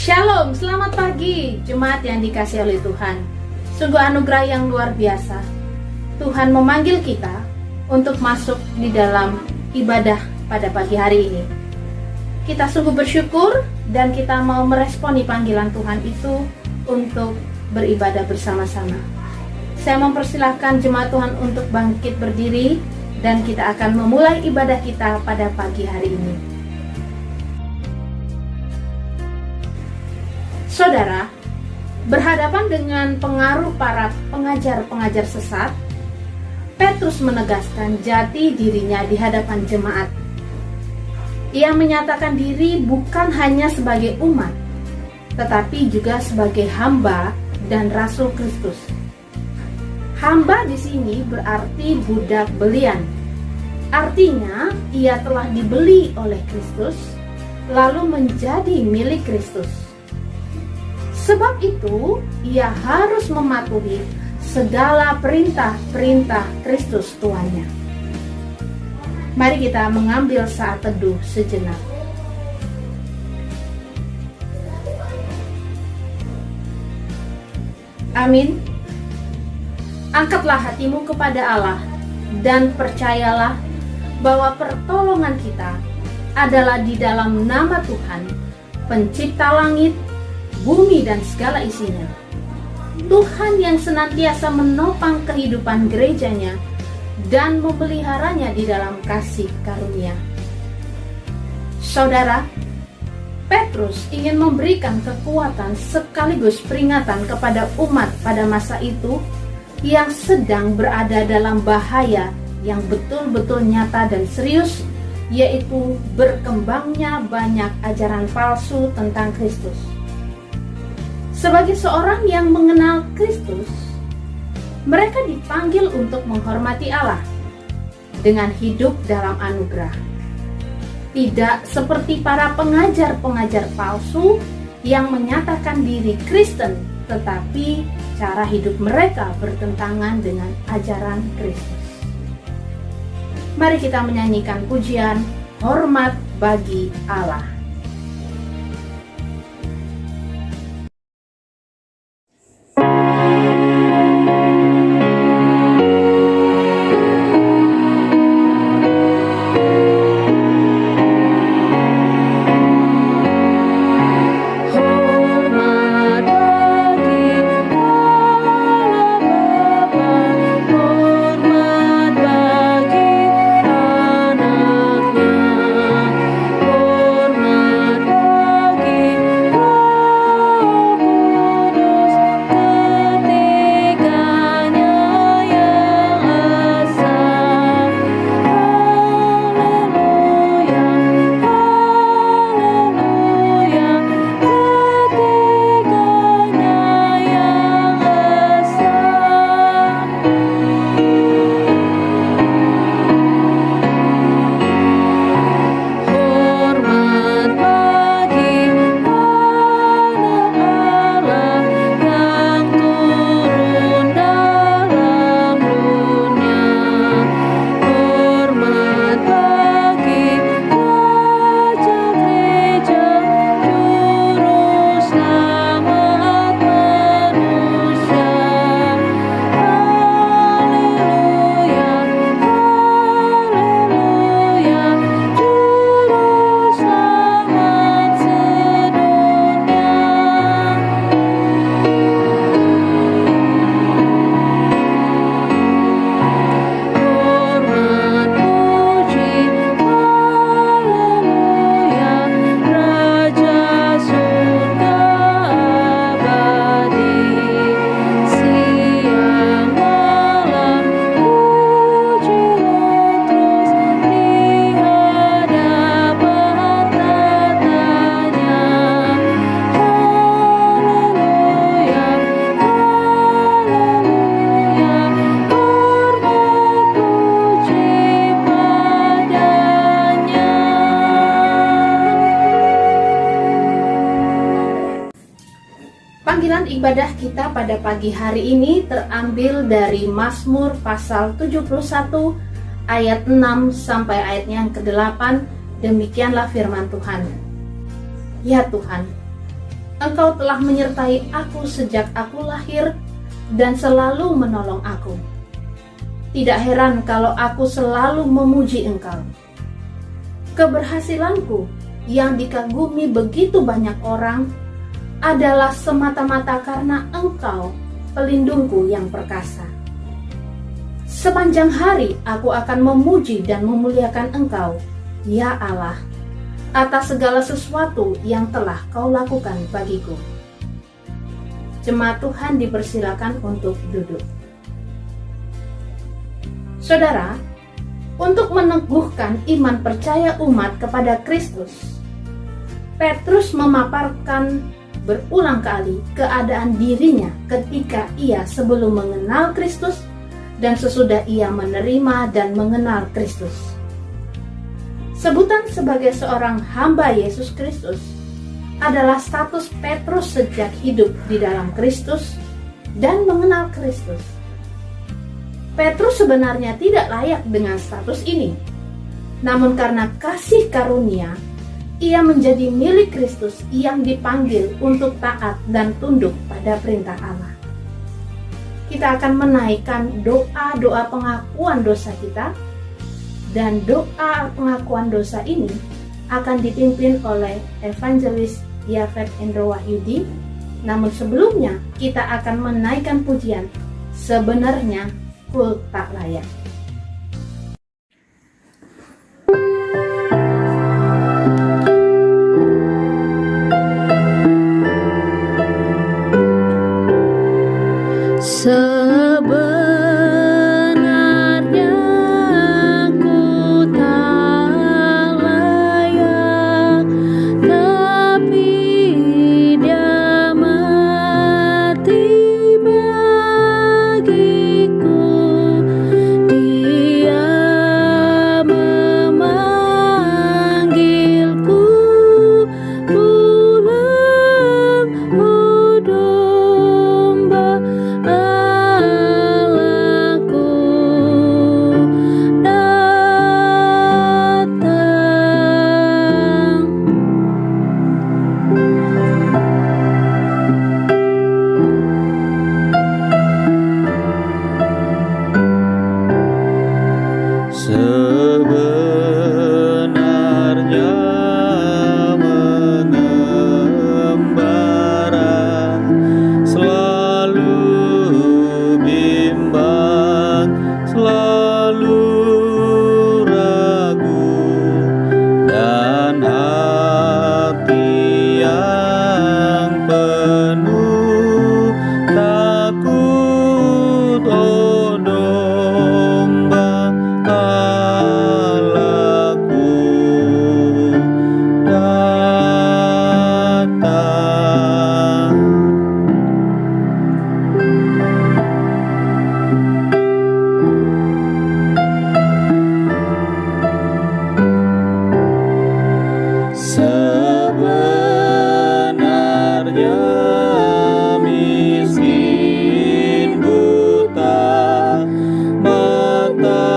Shalom, selamat pagi jemaat yang dikasihi oleh Tuhan. Sungguh anugerah yang luar biasa. Tuhan memanggil kita untuk masuk di dalam ibadah pada pagi hari ini. Kita sungguh bersyukur dan kita mau meresponi panggilan Tuhan itu untuk beribadah bersama-sama. Saya mempersilahkan jemaat Tuhan untuk bangkit berdiri dan kita akan memulai ibadah kita pada pagi hari ini. Saudara, berhadapan dengan pengaruh para pengajar-pengajar sesat, Petrus menegaskan jati dirinya di hadapan jemaat. Ia menyatakan diri bukan hanya sebagai umat, tetapi juga sebagai hamba dan rasul Kristus. Hamba di sini berarti budak belian. Artinya, ia telah dibeli oleh Kristus, lalu menjadi milik Kristus. Sebab itu, ia harus mematuhi segala perintah-perintah Kristus Tuannya. Mari kita mengambil saat teduh sejenak. Amin. Angkatlah hatimu kepada Allah dan percayalah bahwa pertolongan kita adalah di dalam nama Tuhan, Pencipta langit, bumi dan segala isinya. Tuhan yang senantiasa menopang kehidupan gerejanya dan memeliharanya di dalam kasih karunia. Saudara, Petrus ingin memberikan kekuatan sekaligus peringatan kepada umat pada masa itu yang sedang berada dalam bahaya yang betul-betul nyata dan serius, yaitu berkembangnya banyak ajaran palsu tentang Kristus. Sebagai seorang yang mengenal Kristus, mereka dipanggil untuk menghormati Allah dengan hidup dalam anugerah. Tidak seperti para pengajar-pengajar palsu yang menyatakan diri Kristen, tetapi cara hidup mereka bertentangan dengan ajaran Kristus. Mari kita menyanyikan pujian hormat bagi Allah. Panggilan ibadah kita pada pagi hari ini terambil dari Mazmur pasal 71 ayat 6 sampai ayatnya yang ke-8. Demikianlah firman Tuhan. Ya Tuhan, Engkau telah menyertai aku sejak aku lahir dan selalu menolong aku. Tidak heran kalau aku selalu memuji Engkau. Keberhasilanku yang dikagumi begitu banyak orang adalah semata-mata karena Engkau, pelindungku yang perkasa. Sepanjang hari aku akan memuji dan memuliakan Engkau, ya Allah, atas segala sesuatu yang telah Kau lakukan bagiku. Jemaat Tuhan dipersilakan untuk duduk. Saudara, untuk meneguhkan iman percaya umat kepada Kristus, Petrus memaparkan berulang kali keadaan dirinya ketika ia sebelum mengenal Kristus dan sesudah ia menerima dan mengenal Kristus. Sebutan sebagai seorang hamba Yesus Kristus adalah status Petrus sejak hidup di dalam Kristus dan mengenal Kristus. Petrus sebenarnya tidak layak dengan status ini, namun karena kasih karunia, ia menjadi milik Kristus yang dipanggil untuk taat dan tunduk pada perintah Allah. Kita akan menaikkan doa-doa pengakuan dosa kita, dan doa pengakuan dosa ini akan dipimpin oleh Evangelis Yafet Endro Wahyudi. Namun sebelumnya kita akan menaikkan pujian Sebenarnya Ku Tak Layak. Sebenarnya ku tak layak, tapi Dia mati bagiku. Dia memanggilku pulang, oh domba Allahku datang. Sebenarnya mengembara, selalu bimbang, selalu ragu, dan hati yang penuh takut, oh domba Allahku datang. Sebenarnya miskin, buta, mata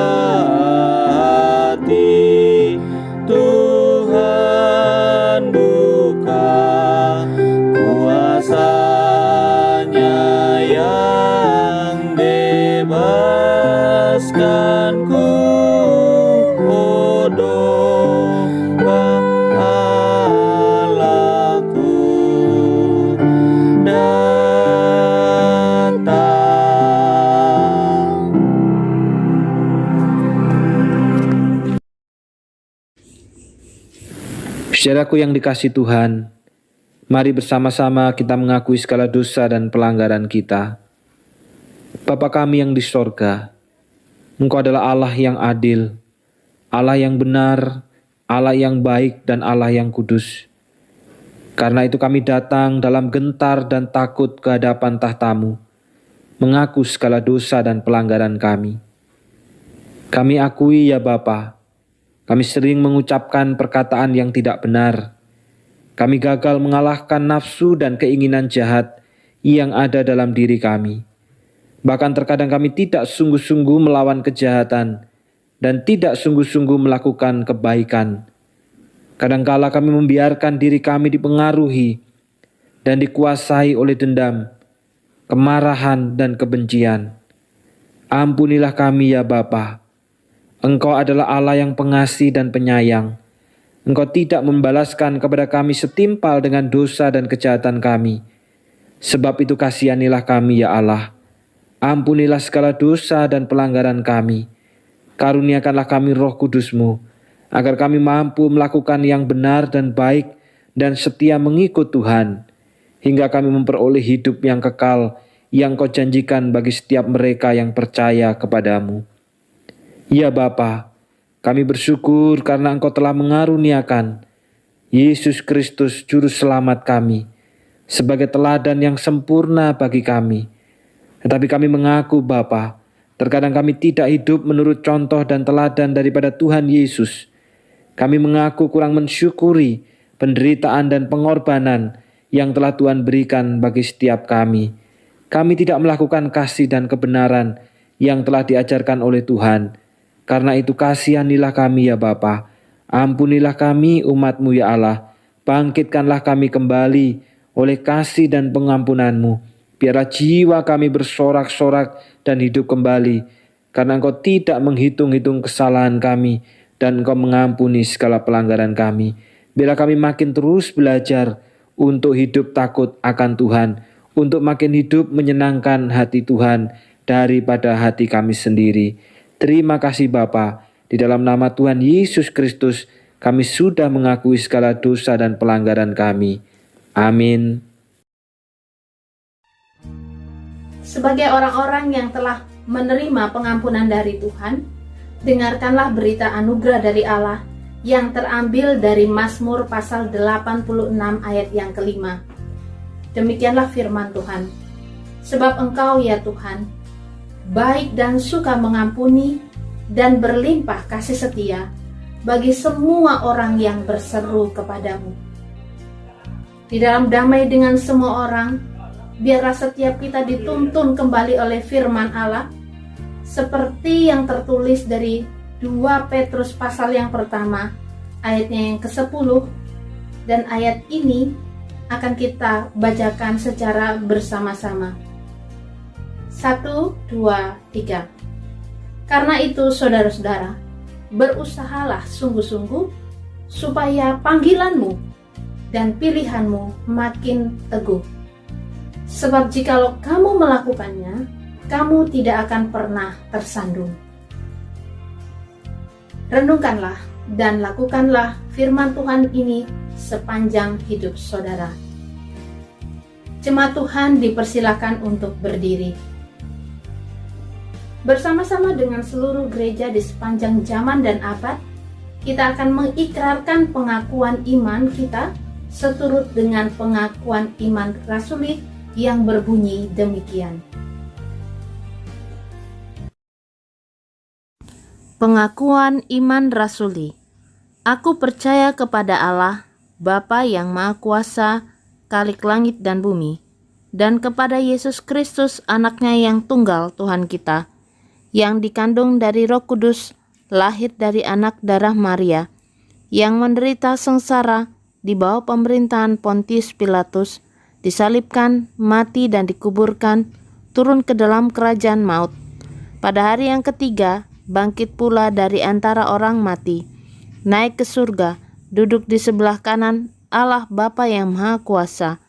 hati, Tuhan buka kuasa-Nya yang bebaskanku, oh domba Allahku datang. Saudaraku yang dikasihi Tuhan, mari bersama-sama kita mengakui segala dosa dan pelanggaran kita. Bapa kami yang di sorga, Engkau adalah Allah yang adil, Allah yang benar, Allah yang baik, dan Allah yang kudus. Karena itu kami datang dalam gentar dan takut ke hadapan tahta-Mu, mengaku segala dosa dan pelanggaran kami. Kami akui ya Bapa, kami sering mengucapkan perkataan yang tidak benar. Kami gagal mengalahkan nafsu dan keinginan jahat yang ada dalam diri kami. Bahkan terkadang kami tidak sungguh-sungguh melawan kejahatan dan tidak sungguh-sungguh melakukan kebaikan. Kadangkala kami membiarkan diri kami dipengaruhi dan dikuasai oleh dendam, kemarahan, dan kebencian. Ampunilah kami ya Bapa. Engkau adalah Allah yang pengasih dan penyayang. Engkau tidak membalaskan kepada kami setimpal dengan dosa dan kejahatan kami. Sebab itu kasihanilah kami ya Allah. Ampunilah segala dosa dan pelanggaran kami. Karuniakanlah kami Roh Kudus-Mu, agar kami mampu melakukan yang benar dan baik dan setia mengikut Tuhan, hingga kami memperoleh hidup yang kekal yang Kau janjikan bagi setiap mereka yang percaya kepadamu. Ya Bapa, kami bersyukur karena Engkau telah mengaruniakan Yesus Kristus Juru Selamat kami sebagai teladan yang sempurna bagi kami. Tetapi kami mengaku Bapa, terkadang kami tidak hidup menurut contoh dan teladan daripada Tuhan Yesus. Kami mengaku kurang mensyukuri penderitaan dan pengorbanan yang telah Tuhan berikan bagi setiap kami. Kami tidak melakukan kasih dan kebenaran yang telah diajarkan oleh Tuhan. Karena itu kasihanilah kami ya Bapa. Ampunilah kami umat-Mu ya Allah. Bangkitkanlah kami kembali oleh kasih dan pengampunan-Mu. Biarlah jiwa kami bersorak-sorak dan hidup kembali. Karena Engkau tidak menghitung-hitung kesalahan kami dan Engkau mengampuni segala pelanggaran kami. Biarlah kami makin terus belajar untuk hidup takut akan Tuhan, untuk makin hidup menyenangkan hati Tuhan daripada hati kami sendiri. Terima kasih Bapa. Di dalam nama Tuhan Yesus Kristus, kami sudah mengakui segala dosa dan pelanggaran kami. Amin. Sebagai orang-orang yang telah menerima pengampunan dari Tuhan, dengarkanlah berita anugerah dari Allah yang terambil dari Mazmur pasal 86 ayat yang kelima. Demikianlah firman Tuhan. Sebab Engkau ya Tuhan, baik dan suka mengampuni dan berlimpah kasih setia bagi semua orang yang berseru kepadamu. Di dalam damai dengan semua orang, biarlah setiap kita dituntun kembali oleh firman Allah, seperti yang tertulis dari 2 Petrus pasal yang pertama, ayatnya yang ke-10, dan ayat ini akan kita bacakan secara bersama-sama. 1, 2, 3. Karena itu saudara-saudara, berusahalah sungguh-sungguh supaya panggilanmu dan pilihanmu makin teguh. Sebab jikalau kamu melakukannya, kamu tidak akan pernah tersandung. Renungkanlah dan lakukanlah firman Tuhan ini sepanjang hidup saudara. Jemaat Tuhan dipersilakan untuk berdiri. Bersama-sama dengan seluruh gereja di sepanjang zaman dan abad, kita akan mengikrarkan pengakuan iman kita seturut dengan pengakuan iman rasuli yang berbunyi demikian. Pengakuan iman rasuli. Aku percaya kepada Allah, Bapa yang Maha Kuasa, Khalik langit dan bumi, dan kepada Yesus Kristus, Anaknya yang tunggal Tuhan kita, yang dikandung dari Roh Kudus, lahir dari anak darah Maria, yang menderita sengsara di bawah pemerintahan Pontius Pilatus, disalibkan, mati dan dikuburkan, turun ke dalam kerajaan maut. Pada hari yang ketiga, bangkit pula dari antara orang mati, naik ke surga, duduk di sebelah kanan Allah Bapa yang Maha Kuasa,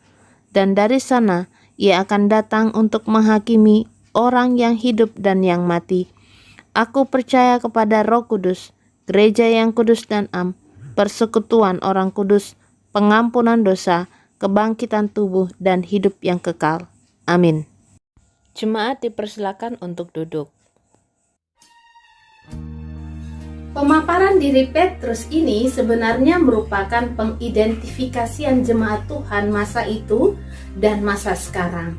dan dari sana Ia akan datang untuk menghakimi orang yang hidup dan yang mati. Aku percaya kepada Roh Kudus, gereja yang kudus dan am, persekutuan orang kudus, pengampunan dosa, kebangkitan tubuh dan hidup yang kekal. Amin. Jemaat dipersilakan untuk duduk. Pemaparan diri Petrus ini sebenarnya merupakan pengidentifikasian jemaat Tuhan masa itu dan masa sekarang.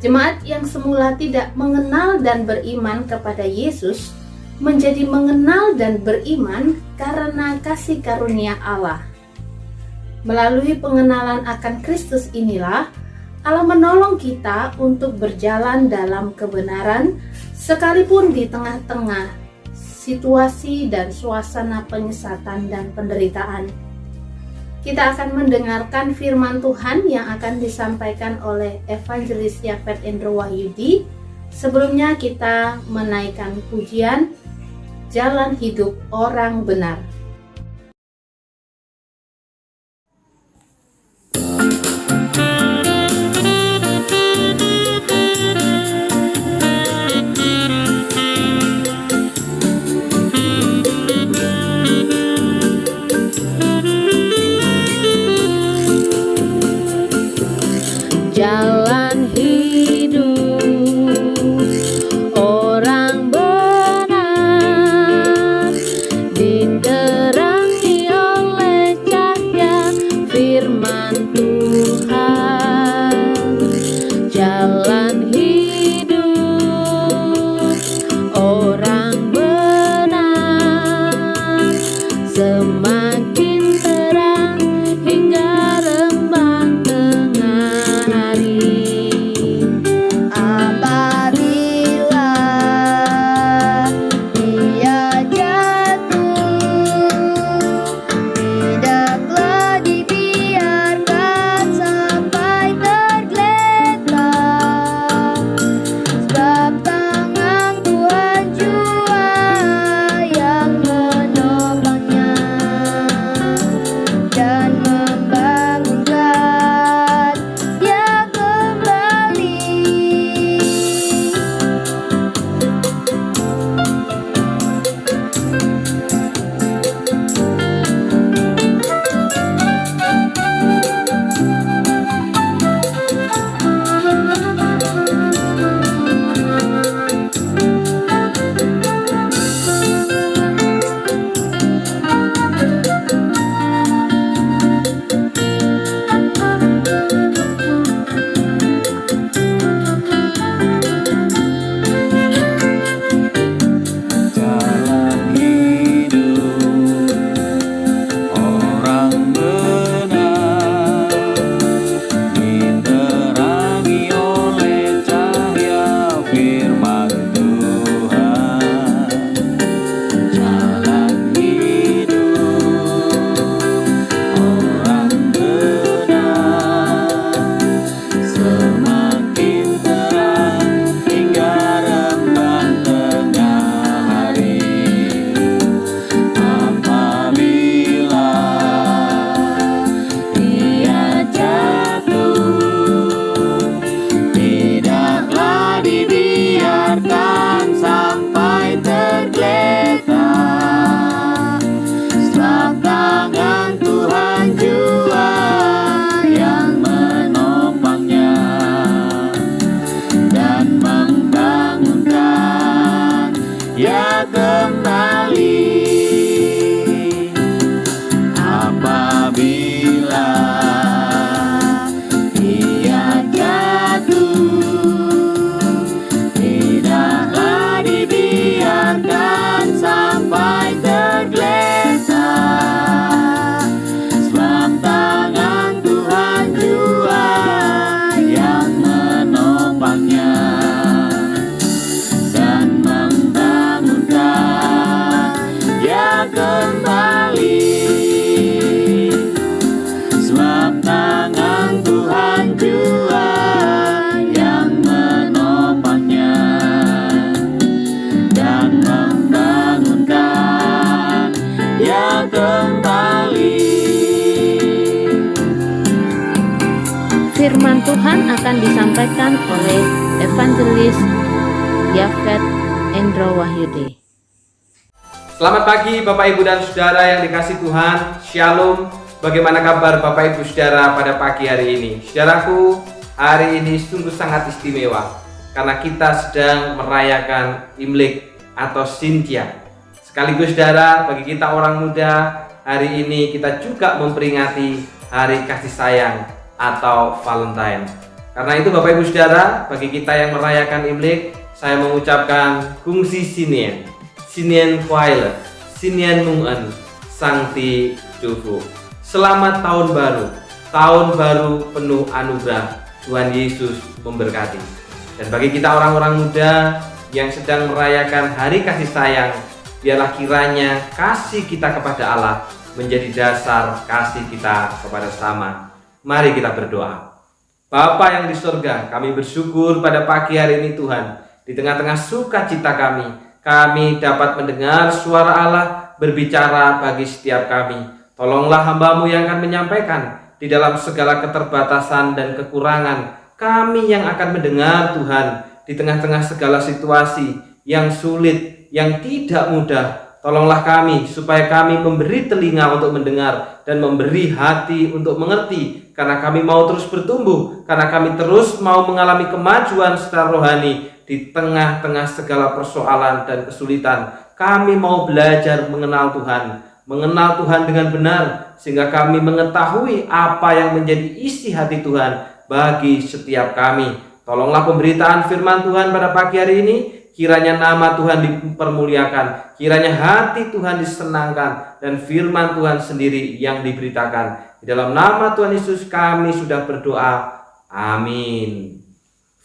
Jemaat yang semula tidak mengenal dan beriman kepada Yesus menjadi mengenal dan beriman karena kasih karunia Allah. Melalui pengenalan akan Kristus inilah Allah menolong kita untuk berjalan dalam kebenaran sekalipun di tengah-tengah situasi dan suasana penyesatan dan penderitaan. kita akan mendengarkan firman Tuhan yang akan disampaikan oleh Evangelis Yafet Endro Wahyudi. Sebelumnya kita menaikkan pujian Jalan Hidup Orang Benar. Jalan hidup orang benar diterangi oleh cahaya firman Tuhan. Jalan hidup orang benar semakin terang hingga rembang tengah hari. Apabila dia jatuh, tidaklah dibiarkan sampai tergeletak, sebab tangan Tuhan jua yang menopangnya dan membangunkan dia kembali. Jalan hidup orang benar diterangi oleh cahaya firman Tuhan. Jalan hidup orang benar semakin terang hingga rembang tengah hari. Apabila dia jatuh, tidaklah dibiarkan sampai tergeletak, sebab tangan Tuhan jua yang menopangnya dan membangunkan dia kembali. Apabila dia jatuh, tidaklah dibiarkan sampai tergeletak, sebab tangan Tuhan jua yang menopangnya dan membangunkan dia kembali. Sebab tangan Tuhan jua yang menopangnya dan membangunkan dia kembali. Firman Tuhan akan disampaikan oleh Evangelis Yafet Endro Wahyudi. Selamat pagi Bapak Ibu dan Saudara yang dikasih Tuhan. Shalom. Bagaimana kabar Bapak Ibu Saudara pada pagi hari ini? Saudaraku, hari ini sungguh sangat istimewa karena kita sedang merayakan Imlek atau Sintia. Sekaligus saudara, bagi kita orang muda, hari ini kita juga memperingati Hari Kasih Sayang atau Valentine. Karena itu Bapak Ibu Saudara, bagi kita yang merayakan Imlek, saya mengucapkan Kungsi Sinien, Sinien Kuaile, Sinien Nungen, Sangti Dufu. Selamat tahun baru penuh anugerah. Tuhan Yesus memberkati. Dan bagi kita orang-orang muda yang sedang merayakan Hari Kasih Sayang, biarlah kiranya kasih kita kepada Allah menjadi dasar kasih kita kepada sesama. Mari kita berdoa. Bapa yang di surga, kami bersyukur pada pagi hari ini Tuhan. Di tengah-tengah sukacita kami dapat mendengar suara Allah berbicara bagi setiap kami. Tolonglah hamba-Mu yang akan menyampaikan di dalam segala keterbatasan dan kekurangan. Kami yang akan mendengar Tuhan di tengah-tengah segala situasi yang sulit, yang tidak mudah. Tolonglah kami supaya kami memberi telinga untuk mendengar dan memberi hati untuk mengerti, karena kami mau terus bertumbuh, karena kami terus mau mengalami kemajuan secara rohani di tengah-tengah segala persoalan dan kesulitan. Kami mau belajar mengenal Tuhan dengan benar, sehingga kami mengetahui apa yang menjadi isi hati Tuhan bagi setiap kami. Tolonglah pemberitaan firman Tuhan pada pagi hari ini. Kiranya nama Tuhan dipermuliakan, kiranya hati Tuhan disenangkan, dan firman Tuhan sendiri yang diberitakan. Di dalam nama Tuhan Yesus kami sudah berdoa. Amin.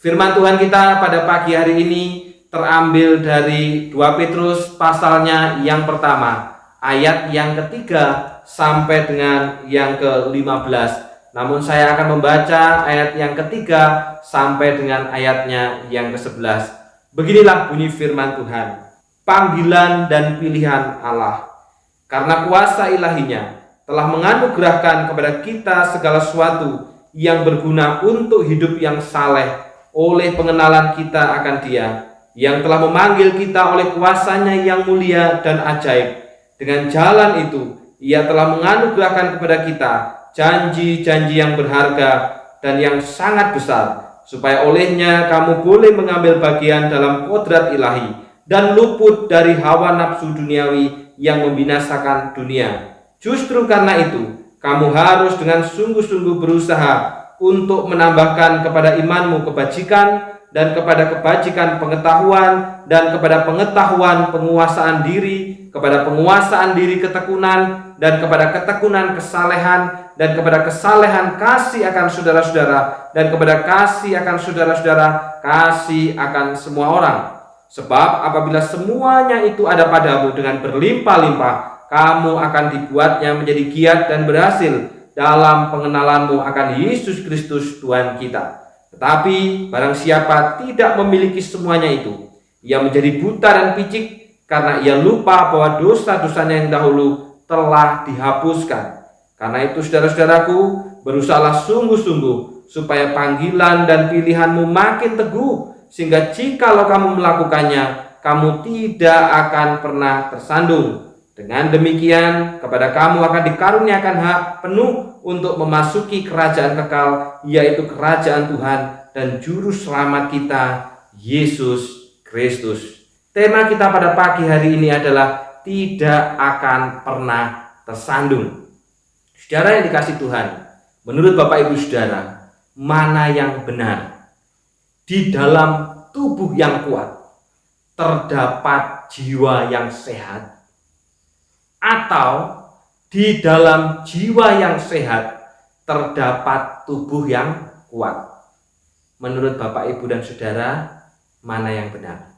Firman Tuhan kita pada pagi hari ini terambil dari 2 Petrus pasalnya yang pertama, ayat yang ketiga sampai dengan yang ke-15. Namun saya akan membaca ayat yang ketiga sampai dengan ayatnya yang ke-11. Beginilah bunyi firman Tuhan. Panggilan dan pilihan Allah. Karena kuasa ilahinya telah menganugerahkan kepada kita segala sesuatu yang berguna untuk hidup yang saleh oleh pengenalan kita akan Dia, yang telah memanggil kita oleh kuasanya yang mulia dan ajaib. Dengan jalan itu, Ia telah menganugerahkan kepada kita janji-janji yang berharga dan yang sangat besar, supaya olehnya kamu boleh mengambil bagian dalam kodrat ilahi dan luput dari hawa nafsu duniawi yang membinasakan dunia. Justru karena itu, kamu harus dengan sungguh-sungguh berusaha untuk menambahkan kepada imanmu kebajikan, dan kepada kebajikan pengetahuan, dan kepada pengetahuan penguasaan diri, kepada penguasaan diri ketekunan, dan kepada ketekunan kesalehan, dan kepada kesalehan kasih akan saudara-saudara, dan kepada kasih akan saudara-saudara kasih akan semua orang. Sebab apabila semuanya itu ada padamu dengan berlimpah-limpah, kamu akan dibuatnya menjadi giat dan berhasil dalam pengenalanmu akan Yesus Kristus Tuhan kita. Tetapi barang siapa tidak memiliki semuanya itu, ia menjadi buta dan picik, karena ia lupa bahwa dosa-dosanya yang dahulu telah dihapuskan. Karena itu saudara-saudaraku, berusahalah sungguh-sungguh supaya panggilan dan pilihanmu makin teguh, sehingga jikalau kamu melakukannya, kamu tidak akan pernah tersandung. Dengan demikian, kepada kamu akan dikaruniakan hak penuh untuk memasuki kerajaan kekal, yaitu kerajaan Tuhan dan juru selamat kita, Yesus Kristus. Tema kita pada pagi hari ini adalah tidak akan pernah tersandung. Saudara yang dikasih Tuhan, menurut Bapak Ibu Saudara, mana yang benar? Di dalam tubuh yang kuat terdapat jiwa yang sehat, atau di dalam jiwa yang sehat terdapat tubuh yang kuat? Menurut Bapak Ibu dan Saudara, mana yang benar?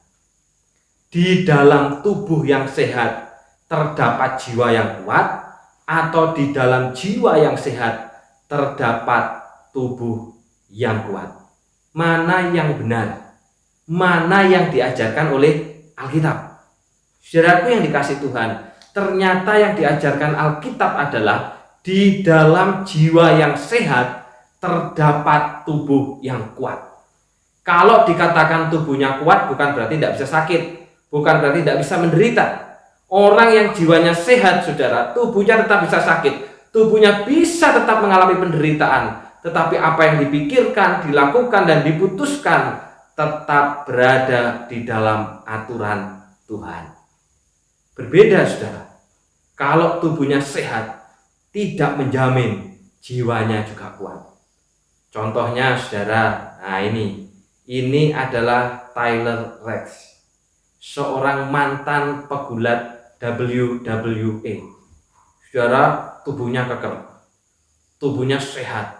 Di dalam tubuh yang sehat terdapat jiwa yang kuat, atau di dalam jiwa yang sehat terdapat tubuh yang kuat? Mana yang benar? Mana yang diajarkan oleh Alkitab? Saudaraku yang dikasih Tuhan, ternyata yang diajarkan Alkitab adalah di dalam jiwa yang sehat terdapat tubuh yang kuat. Kalau dikatakan tubuhnya kuat, bukan berarti tidak bisa sakit, bukan berarti tidak bisa menderita. Orang yang jiwanya sehat, saudara, tubuhnya tetap bisa sakit, tubuhnya bisa tetap mengalami penderitaan, tetapi apa yang dipikirkan, dilakukan, dan diputuskan tetap berada di dalam aturan Tuhan. Berbeda, saudara. Kalau tubuhnya sehat, tidak menjamin jiwanya juga kuat. Contohnya, saudara, nah ini adalah Tyler Rex, seorang mantan pegulat WWE. Saudara, tubuhnya kekar, tubuhnya sehat,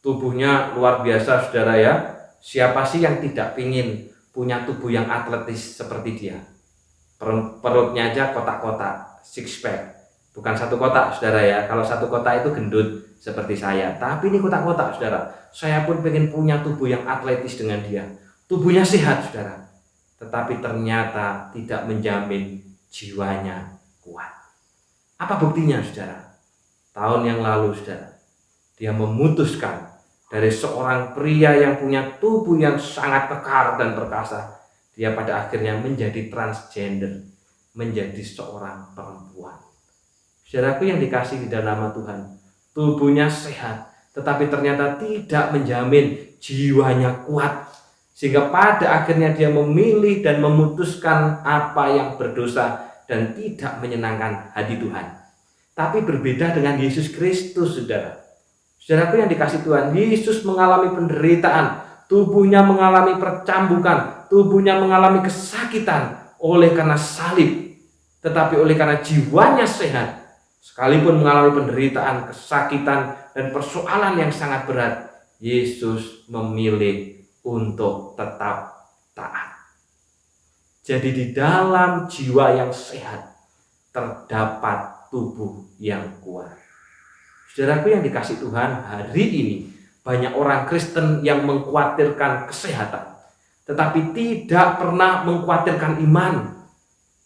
tubuhnya luar biasa, saudara ya. Siapa sih yang tidak ingin punya tubuh yang atletis seperti dia? Perutnya aja kotak-kotak, six pack. Bukan satu kotak, saudara ya. Kalau satu kotak itu gendut seperti saya. Tapi ini kotak-kotak, saudara. Saya pun pengen punya tubuh yang atletis dengan dia. Tubuhnya sehat, saudara. Tetapi ternyata tidak menjamin jiwanya kuat. Apa buktinya, saudara? Tahun yang lalu, saudara, dia memutuskan dari seorang pria yang punya tubuh yang sangat kekar dan perkasa, dia pada akhirnya menjadi transgender, menjadi seorang perempuan. Saudaraku yang dikasihi di dalam nama Tuhan, tubuhnya sehat, tetapi ternyata tidak menjamin jiwanya kuat. Sehingga pada akhirnya dia memilih dan memutuskan apa yang berdosa dan tidak menyenangkan hati Tuhan. Tapi berbeda dengan Yesus Kristus, saudara. Saudaraku yang dikasihi Tuhan, Yesus mengalami penderitaan, tubuhnya mengalami percambukan, tubuhnya mengalami kesakitan oleh karena salib. Tetapi oleh karena jiwanya sehat, sekalipun mengalami penderitaan, kesakitan, dan persoalan yang sangat berat, Yesus memilih untuk tetap taat. Jadi di dalam jiwa yang sehat terdapat tubuh yang kuat. Saudaraku yang dikasihi Tuhan, hari ini banyak orang Kristen yang mengkhawatirkan kesehatan, tetapi tidak pernah mengkhawatirkan iman.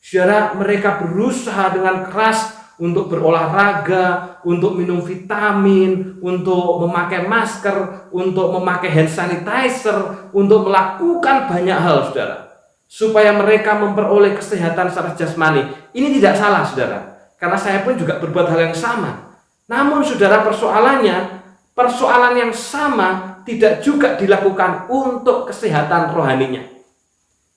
Saudara, mereka berusaha dengan keras untuk berolahraga, untuk minum vitamin, untuk memakai masker, untuk memakai hand sanitizer, untuk melakukan banyak hal, saudara, supaya mereka memperoleh kesehatan secara jasmani. Ini tidak salah, saudara, karena saya pun juga berbuat hal yang sama. Namun, saudara, persoalan yang sama tidak juga dilakukan untuk kesehatan rohaninya.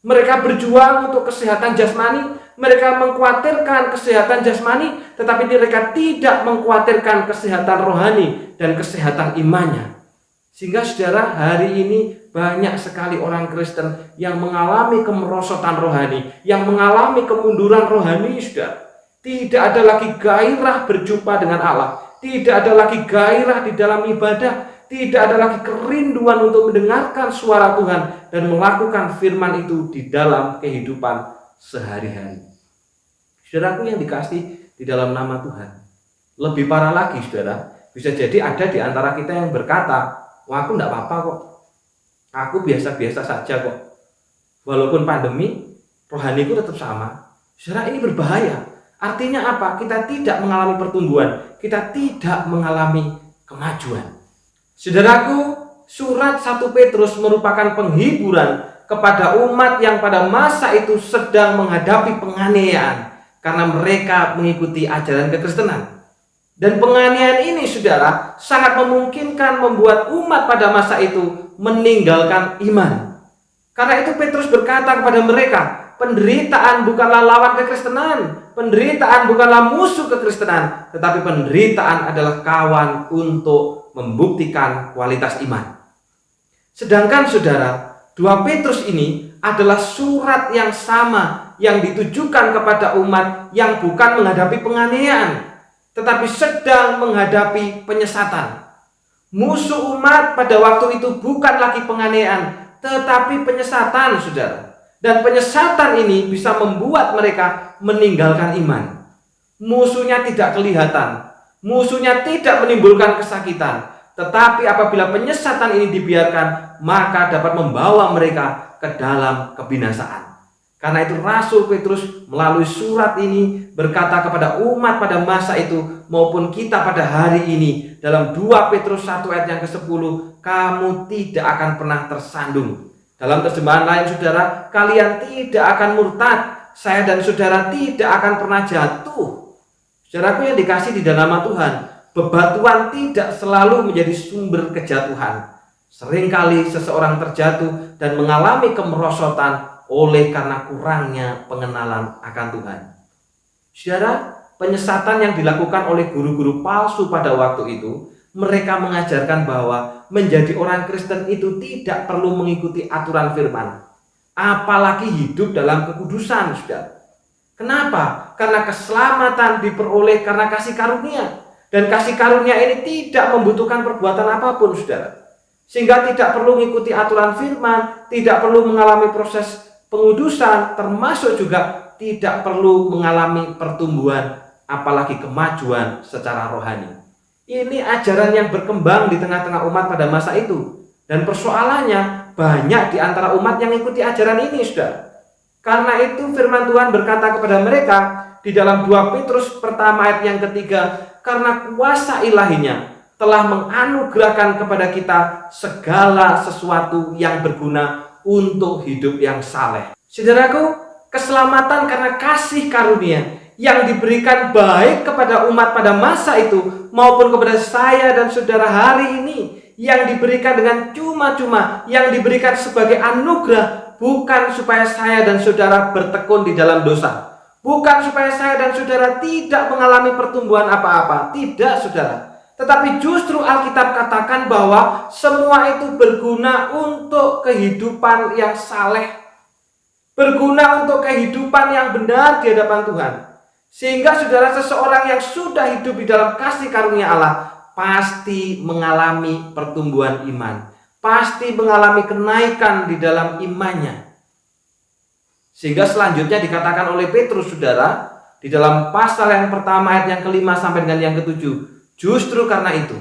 Mereka berjuang untuk kesehatan jasmani, mereka mengkhawatirkan kesehatan jasmani, tetapi mereka tidak mengkhawatirkan kesehatan rohani dan kesehatan imannya. Sehingga saudara, hari ini banyak sekali orang Kristen yang mengalami kemerosotan rohani, yang mengalami kemunduran rohani, saudara. Tidak ada lagi gairah berjumpa dengan Allah, tidak ada lagi gairah di dalam ibadah, tidak ada lagi kerinduan untuk mendengarkan suara Tuhan dan melakukan firman itu di dalam kehidupan sehari-hari. Saudaraku yang dikasihi di dalam nama Tuhan, lebih parah lagi, saudara, bisa jadi ada di antara kita yang berkata, wah, aku enggak apa-apa kok, aku biasa-biasa saja kok, walaupun pandemi, rohaniku tetap sama. Saudara, ini berbahaya. Artinya apa? Kita tidak mengalami pertumbuhan, kita tidak mengalami kemajuan. Saudaraku, surat 1 Petrus merupakan penghiburan kepada umat yang pada masa itu sedang menghadapi penganiayaan karena mereka mengikuti ajaran kekristenan. Dan penganiayaan ini, saudara, sangat memungkinkan membuat umat pada masa itu meninggalkan iman. Karena itu Petrus berkata kepada mereka, penderitaan bukanlah lawan kekristenan, penderitaan bukanlah musuh kekristenan, tetapi penderitaan adalah kawan untuk membuktikan kualitas iman. Sedangkan saudara, 2 Petrus ini adalah surat yang sama yang ditujukan kepada umat yang bukan menghadapi penganiayaan, tetapi sedang menghadapi penyesatan. Musuh umat pada waktu itu bukan lagi penganiayaan, tetapi penyesatan, saudara. Dan penyesatan ini bisa membuat mereka meninggalkan iman. Musuhnya tidak kelihatan, musuhnya tidak menimbulkan kesakitan, tetapi apabila penyesatan ini dibiarkan, maka dapat membawa mereka ke dalam kebinasaan. Karena itu Rasul Petrus melalui surat ini berkata kepada umat pada masa itu maupun kita pada hari ini dalam 2 Petrus 1 ayat yang ke-10, kamu tidak akan pernah tersandung. Dalam terjemahan lain, saudara, kalian tidak akan murtad, saya dan saudara tidak akan pernah jatuh. Saudaraku yang dikasih di dalam nama Tuhan, bebatuan tidak selalu menjadi sumber kejatuhan. Seringkali seseorang terjatuh dan mengalami kemerosotan oleh karena kurangnya pengenalan akan Tuhan. Saudara, penyesatan yang dilakukan oleh guru-guru palsu pada waktu itu, mereka mengajarkan bahwa menjadi orang Kristen itu tidak perlu mengikuti aturan firman, apalagi hidup dalam kekudusan, saudara. Kenapa? Karena keselamatan diperoleh karena kasih karunia. Dan kasih karunia ini tidak membutuhkan perbuatan apapun, saudara. Sehingga tidak perlu mengikuti aturan firman, tidak perlu mengalami proses pengudusan, termasuk juga tidak perlu mengalami pertumbuhan apalagi kemajuan secara rohani. Ini ajaran yang berkembang di tengah-tengah umat pada masa itu. Dan persoalannya banyak di antara umat yang ikuti ajaran ini, saudara. Karena itu firman Tuhan berkata kepada mereka di dalam 2 Petrus pertama ayat yang ketiga, karena kuasa ilahinya telah menganugerahkan kepada kita segala sesuatu yang berguna untuk hidup yang saleh. Saudaraku, keselamatan karena kasih karunia yang diberikan baik kepada umat pada masa itu maupun kepada saya dan saudara hari ini, yang diberikan dengan cuma-cuma, yang diberikan sebagai anugerah, bukan supaya saya dan saudara bertekun di dalam dosa, bukan supaya saya dan saudara tidak mengalami pertumbuhan apa-apa, tidak, saudara. Tetapi justru Alkitab katakan bahwa semua itu berguna untuk kehidupan yang saleh, berguna untuk kehidupan yang benar di hadapan Tuhan. Sehingga saudara, seseorang yang sudah hidup di dalam kasih karunia Allah pasti mengalami pertumbuhan iman, pasti mengalami kenaikan di dalam imannya. Sehingga selanjutnya dikatakan oleh Petrus, saudara, di dalam pasal yang pertama ayat yang ke-5 sampai dengan yang ke-7, justru karena itu,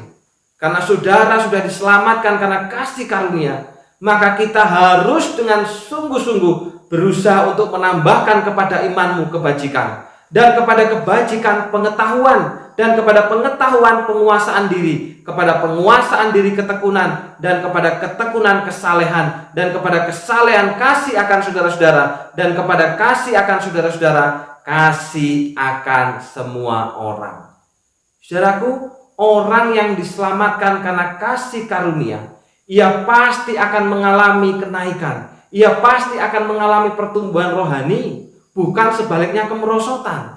karena saudara sudah diselamatkan karena kasih karunia, maka kita harus dengan sungguh-sungguh berusaha untuk menambahkan kepada imanmu kebajikan, dan kepada kebajikan pengetahuan, dan kepada pengetahuan penguasaan diri, kepada penguasaan diri ketekunan, dan kepada ketekunan kesalehan, dan kepada kesalehan kasih akan saudara-saudara, dan kepada kasih akan saudara-saudara kasih akan semua orang. Saudaraku, orang yang diselamatkan karena kasih karunia, ia pasti akan mengalami kenaikan, ia pasti akan mengalami pertumbuhan rohani, bukan sebaliknya kemerosotan.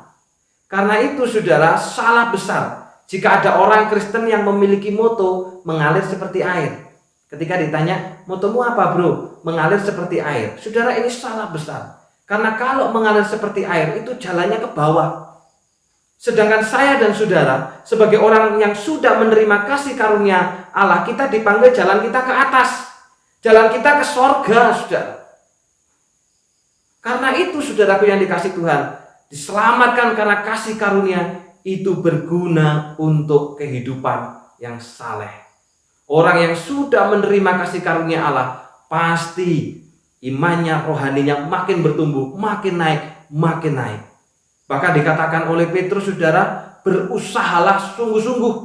Karena itu, saudara, salah besar jika ada orang Kristen yang memiliki moto mengalir seperti air. Ketika ditanya, motomu apa, bro? Mengalir seperti air. Saudara, ini salah besar. Karena kalau mengalir seperti air, itu jalannya ke bawah. Sedangkan saya dan saudara, sebagai orang yang sudah menerima kasih karunia Allah, kita dipanggil jalan kita ke atas, jalan kita ke sorga, saudara. Karena itu, saudaraku yang dikasih Tuhan, diselamatkan karena kasih karunia itu berguna untuk kehidupan yang saleh. Orang yang sudah menerima kasih karunia Allah pasti imannya, rohaninya makin bertumbuh, makin naik, makin naik. Bahkan dikatakan oleh Petrus, saudara, berusahalah sungguh-sungguh.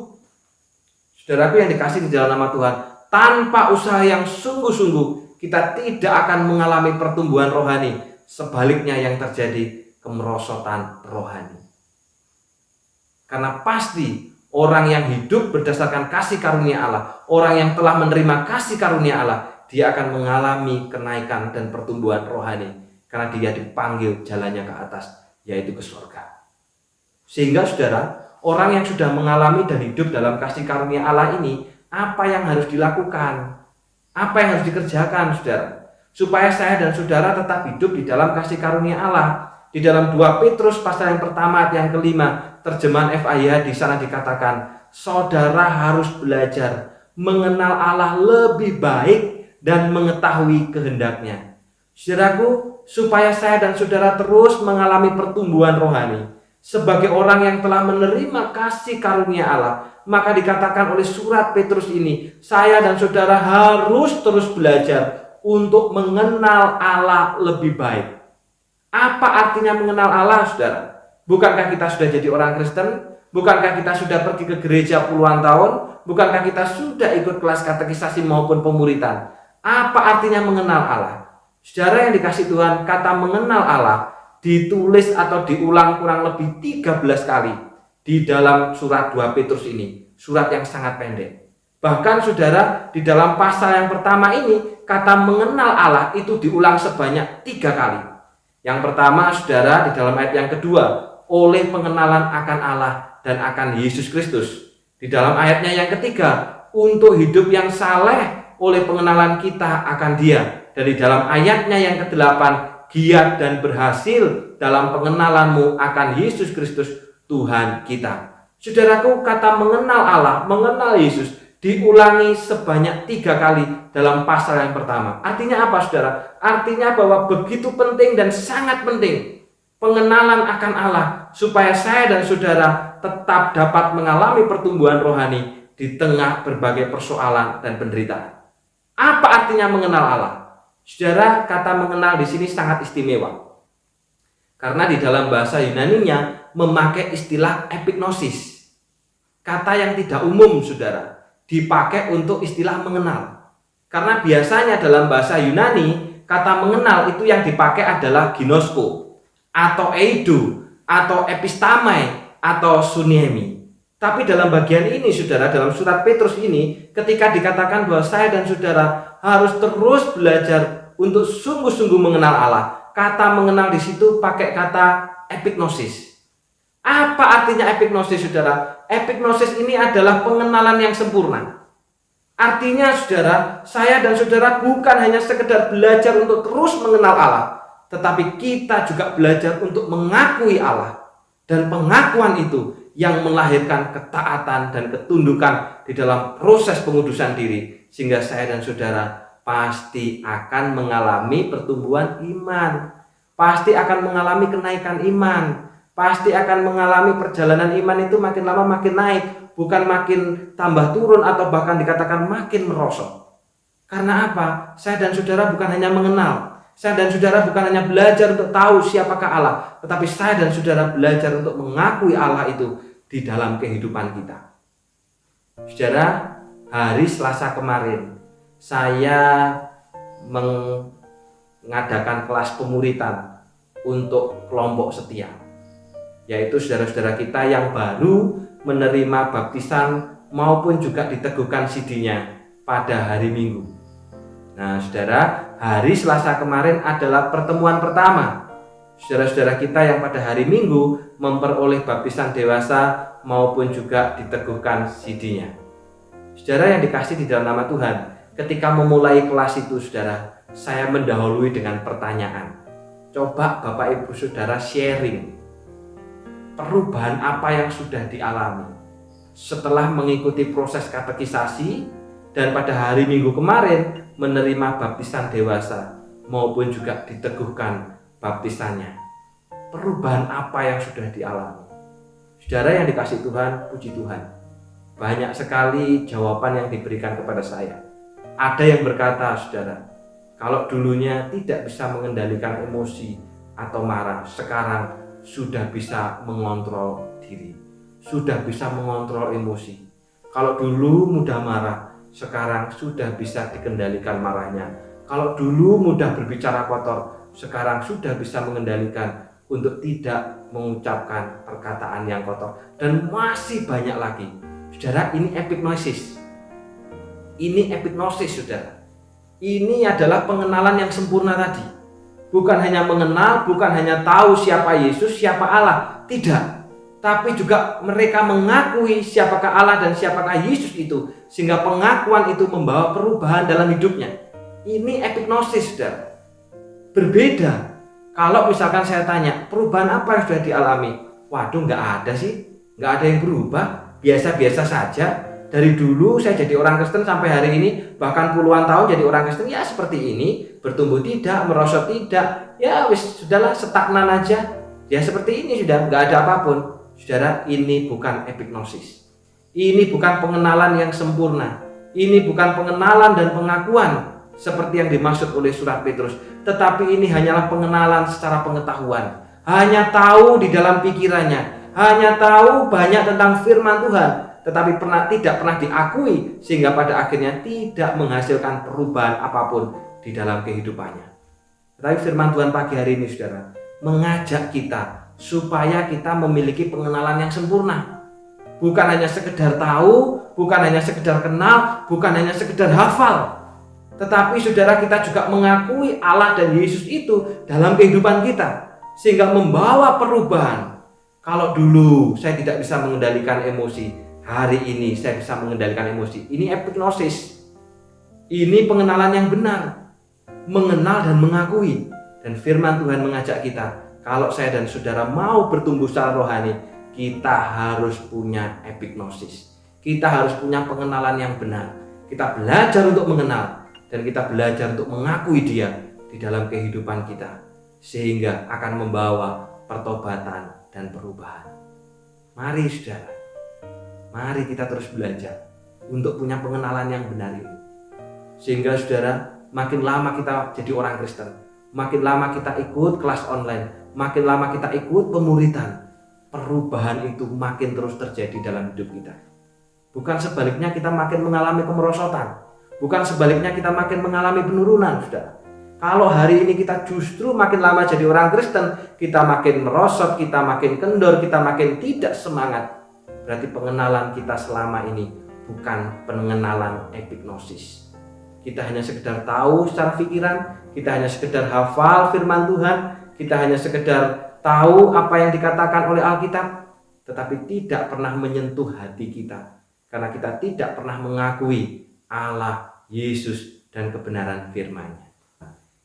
Saudaraku yang dikasih di dalam nama Tuhan, tanpa usaha yang sungguh-sungguh kita tidak akan mengalami pertumbuhan rohani. Sebaliknya yang terjadi kemerosotan rohani. Karena pasti orang yang hidup berdasarkan kasih karunia Allah, orang yang telah menerima kasih karunia Allah, dia akan mengalami kenaikan dan pertumbuhan rohani. Karena dia dipanggil jalannya ke atas, yaitu ke surga. Sehingga saudara, orang yang sudah mengalami dan hidup dalam kasih karunia Allah ini, apa yang harus dilakukan? Apa yang harus dikerjakan, saudara? Supaya saya dan saudara tetap hidup di dalam kasih karunia Allah. Di dalam 2 Petrus pasal yang pertama ayat yang ke-5, terjemahan FIH di sana dikatakan, saudara harus belajar mengenal Allah lebih baik dan mengetahui kehendaknya. Saudaraku, supaya saya dan saudara terus mengalami pertumbuhan rohani sebagai orang yang telah menerima kasih karunia Allah, maka dikatakan oleh surat Petrus ini, saya dan saudara harus terus belajar untuk mengenal Allah lebih baik. Apa artinya mengenal Allah, saudara? Bukankah kita sudah jadi orang Kristen? Bukankah kita sudah pergi ke gereja puluhan tahun? Bukankah kita sudah ikut kelas katekisasi maupun pemuritan? Apa artinya mengenal Allah? Saudara yang dikasih Tuhan, kata mengenal Allah ditulis atau diulang kurang lebih 13 kali di dalam surat 2 Petrus ini. Surat yang sangat pendek. Bahkan saudara, di dalam pasal yang pertama ini, kata mengenal Allah itu diulang sebanyak 3 kali. Yang pertama, saudara, di dalam ayat yang kedua, oleh pengenalan akan Allah dan akan Yesus Kristus. Di dalam ayatnya yang ketiga, untuk hidup yang saleh oleh pengenalan kita akan Dia. Dan di dalam ayatnya yang ke-8, giat dan berhasil dalam pengenalanmu akan Yesus Kristus Tuhan kita. Saudaraku, kata mengenal Allah, mengenal Yesus diulangi sebanyak 3 kali dalam pasal yang pertama. Artinya apa, saudara? Artinya bahwa begitu penting dan sangat penting pengenalan akan Allah, supaya saya dan saudara tetap dapat mengalami pertumbuhan rohani di tengah berbagai persoalan dan penderitaan. Apa artinya mengenal Allah? Saudara, kata mengenal di sini sangat istimewa. Karena di dalam bahasa Yunaninya memakai istilah epignosis. Kata yang tidak umum, saudara, dipakai untuk istilah mengenal. Karena biasanya dalam bahasa Yunani, kata mengenal itu yang dipakai adalah ginosko, atau eido, atau epistamai, atau suniemi. Tapi dalam bagian ini, saudara, dalam surat Petrus ini, ketika dikatakan bahwa saya dan saudara harus terus belajar untuk sungguh-sungguh mengenal Allah, kata mengenal di situ pakai kata epignosis. Apa artinya epignosis, saudara? Epignosis ini adalah pengenalan yang sempurna. Artinya, saudara, saya dan saudara bukan hanya sekedar belajar untuk terus mengenal Allah, tetapi kita juga belajar untuk mengakui Allah. Dan pengakuan itu yang melahirkan ketaatan dan ketundukan di dalam proses pengudusan diri, sehingga saya dan saudara pasti akan mengalami pertumbuhan iman, pasti akan mengalami kenaikan iman, pasti akan mengalami perjalanan iman itu makin lama makin naik, bukan makin tambah turun atau bahkan dikatakan makin merosot. Karena apa? Saya dan saudara bukan hanya mengenal, saya dan saudara bukan hanya belajar untuk tahu siapakah Allah, tetapi saya dan saudara belajar untuk mengakui Allah itu di dalam kehidupan kita. Saudara, hari Selasa kemarin saya mengadakan kelas pemuritan untuk kelompok setia, yaitu saudara-saudara kita yang baru menerima baptisan maupun juga diteguhkan sidinya pada hari Minggu. Nah, saudara, hari Selasa kemarin adalah pertemuan pertama saudara-saudara kita yang pada hari Minggu memperoleh baptisan dewasa maupun juga diteguhkan sidinya. Saudara yang dikasih di dalam nama Tuhan, ketika memulai kelas itu, saudara, saya mendahului dengan pertanyaan. Coba Bapak Ibu Saudara sharing perubahan apa yang sudah dialami setelah mengikuti proses katekisasi dan pada hari Minggu kemarin menerima baptisan dewasa maupun juga diteguhkan baptisannya. Perubahan apa yang sudah dialami? Saudara yang dikasih Tuhan, puji Tuhan, banyak sekali jawaban yang diberikan kepada saya. Ada yang berkata, saudara, kalau dulunya tidak bisa mengendalikan emosi atau marah, sekarang sudah bisa mengontrol diri, sudah bisa mengontrol emosi. Kalau dulu mudah marah, sekarang sudah bisa dikendalikan marahnya. Kalau dulu mudah berbicara kotor, sekarang sudah bisa mengendalikan untuk tidak mengucapkan perkataan yang kotor. Dan masih banyak lagi. Saudara, ini epignosis. Ini epignosis, saudara. Ini adalah pengenalan yang sempurna tadi. Bukan hanya mengenal, bukan hanya tahu siapa Yesus, siapa Allah. Tidak. Tapi juga mereka mengakui siapakah Allah dan siapakah Yesus itu, sehingga pengakuan itu membawa perubahan dalam hidupnya. Ini epignosis, saudara. Berbeda kalau misalkan saya tanya, perubahan apa yang sudah dialami? Waduh, nggak ada sih, nggak ada yang berubah, biasa-biasa saja. Dari dulu saya jadi orang Kristen sampai hari ini, bahkan puluhan tahun jadi orang Kristen, ya seperti ini, bertumbuh tidak, merosot tidak, ya wis sudahlah, stagnan aja, ya seperti ini sudah, nggak ada apapun. Saudara, ini bukan epignosis. Ini bukan pengenalan yang sempurna. Ini bukan pengenalan dan pengakuan seperti yang dimaksud oleh surat Petrus. Tetapi ini hanyalah pengenalan secara pengetahuan. Hanya tahu di dalam pikirannya. Hanya tahu banyak tentang firman Tuhan. Tetapi tidak pernah diakui. Sehingga pada akhirnya tidak menghasilkan perubahan apapun di dalam kehidupannya. Tetapi firman Tuhan pagi hari ini, saudara, mengajak kita supaya kita memiliki pengenalan yang sempurna. Bukan hanya sekedar tahu, bukan hanya sekedar kenal, bukan hanya sekedar hafal. Tetapi saudara, kita juga mengakui Allah dan Yesus itu dalam kehidupan kita, sehingga membawa perubahan. Kalau dulu saya tidak bisa mengendalikan emosi, hari ini saya bisa mengendalikan emosi. Ini epignosis. Ini pengenalan yang benar, mengenal dan mengakui. Dan firman Tuhan mengajak kita, kalau saya dan saudara mau bertumbuh secara rohani, kita harus punya epignosis. Kita harus punya pengenalan yang benar. Kita belajar untuk mengenal dan kita belajar untuk mengakui Dia di dalam kehidupan kita, sehingga akan membawa pertobatan dan perubahan. Mari saudara, mari kita terus belajar untuk punya pengenalan yang benar ini. Sehingga saudara, makin lama kita jadi orang Kristen, makin lama kita ikut kelas online, makin lama kita ikut pemuridan, perubahan itu makin terus terjadi dalam hidup kita. Bukan sebaliknya kita makin mengalami kemerosotan, bukan sebaliknya kita makin mengalami penurunan, saudara. Kalau hari ini kita justru makin lama jadi orang Kristen, kita makin merosot, kita makin kendor, kita makin tidak semangat, berarti pengenalan kita selama ini bukan pengenalan epignosis. Kita hanya sekedar tahu secara pikiran, kita hanya sekedar hafal firman Tuhan, kita hanya sekedar tahu apa yang dikatakan oleh Alkitab, tetapi tidak pernah menyentuh hati kita, karena kita tidak pernah mengakui Allah, Yesus, dan kebenaran firman-Nya.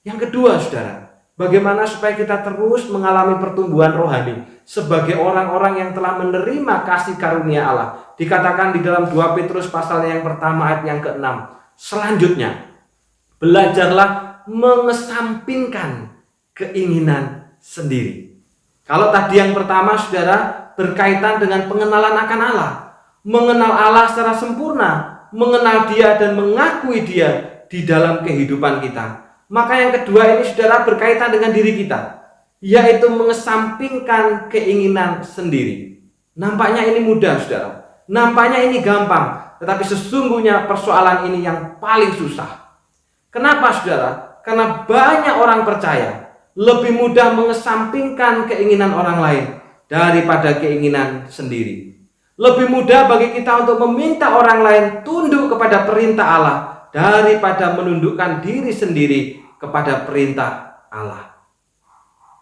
Yang kedua, saudara, bagaimana supaya kita terus mengalami pertumbuhan rohani sebagai orang-orang yang telah menerima kasih karunia Allah. Dikatakan di dalam 2 Petrus pasalnya yang pertama ayat yang ke-6. Selanjutnya, belajarlah mengesampingkan keinginan sendiri. Kalau tadi yang pertama, saudara, berkaitan dengan pengenalan akan Allah, mengenal Allah secara sempurna, mengenal Dia dan mengakui Dia di dalam kehidupan kita. Maka yang kedua ini, saudara, berkaitan dengan diri kita, yaitu mengesampingkan keinginan sendiri. Nampaknya ini mudah, saudara. Nampaknya ini gampang, tetapi sesungguhnya persoalan ini yang paling susah. Kenapa, saudara? Karena banyak orang percaya lebih mudah mengesampingkan keinginan orang lain daripada keinginan sendiri. Lebih mudah bagi kita untuk meminta orang lain tunduk kepada perintah Allah daripada menundukkan diri sendiri kepada perintah Allah.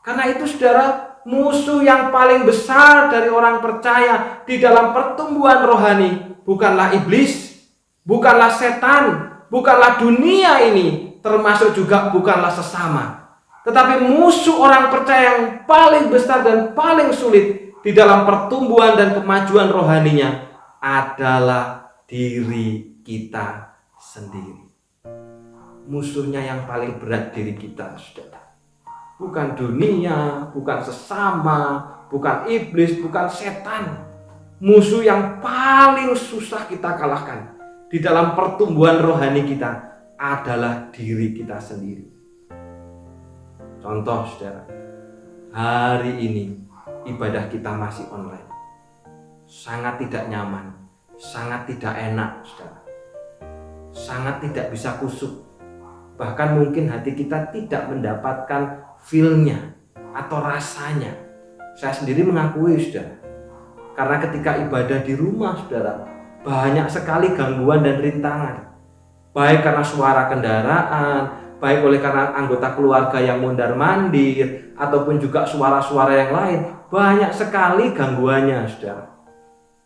Karena itu, saudara, musuh yang paling besar dari orang percaya di dalam pertumbuhan rohani bukanlah iblis, bukanlah setan, bukanlah dunia ini, termasuk juga bukanlah sesama. Tetapi musuh orang percaya yang paling besar dan paling sulit di dalam pertumbuhan dan kemajuan rohaninya adalah diri kita sendiri. Musuhnya yang paling berat diri kita, saudara. Bukan dunia, bukan sesama, bukan iblis, bukan setan. Musuh yang paling susah kita kalahkan di dalam pertumbuhan rohani kita adalah diri kita sendiri. Contoh, saudara, hari ini ibadah kita masih online. Sangat tidak nyaman, sangat tidak enak, saudara. Sangat tidak bisa khusyuk. Bahkan mungkin hati kita tidak mendapatkan feel-nya atau rasanya. Saya sendiri mengakui, saudara, karena ketika ibadah di rumah, saudara, banyak sekali gangguan dan rintangan. Baik karena suara kendaraan, baik oleh karena anggota keluarga yang mondar-mandir, ataupun juga suara-suara yang lain. Banyak sekali gangguannya, saudara.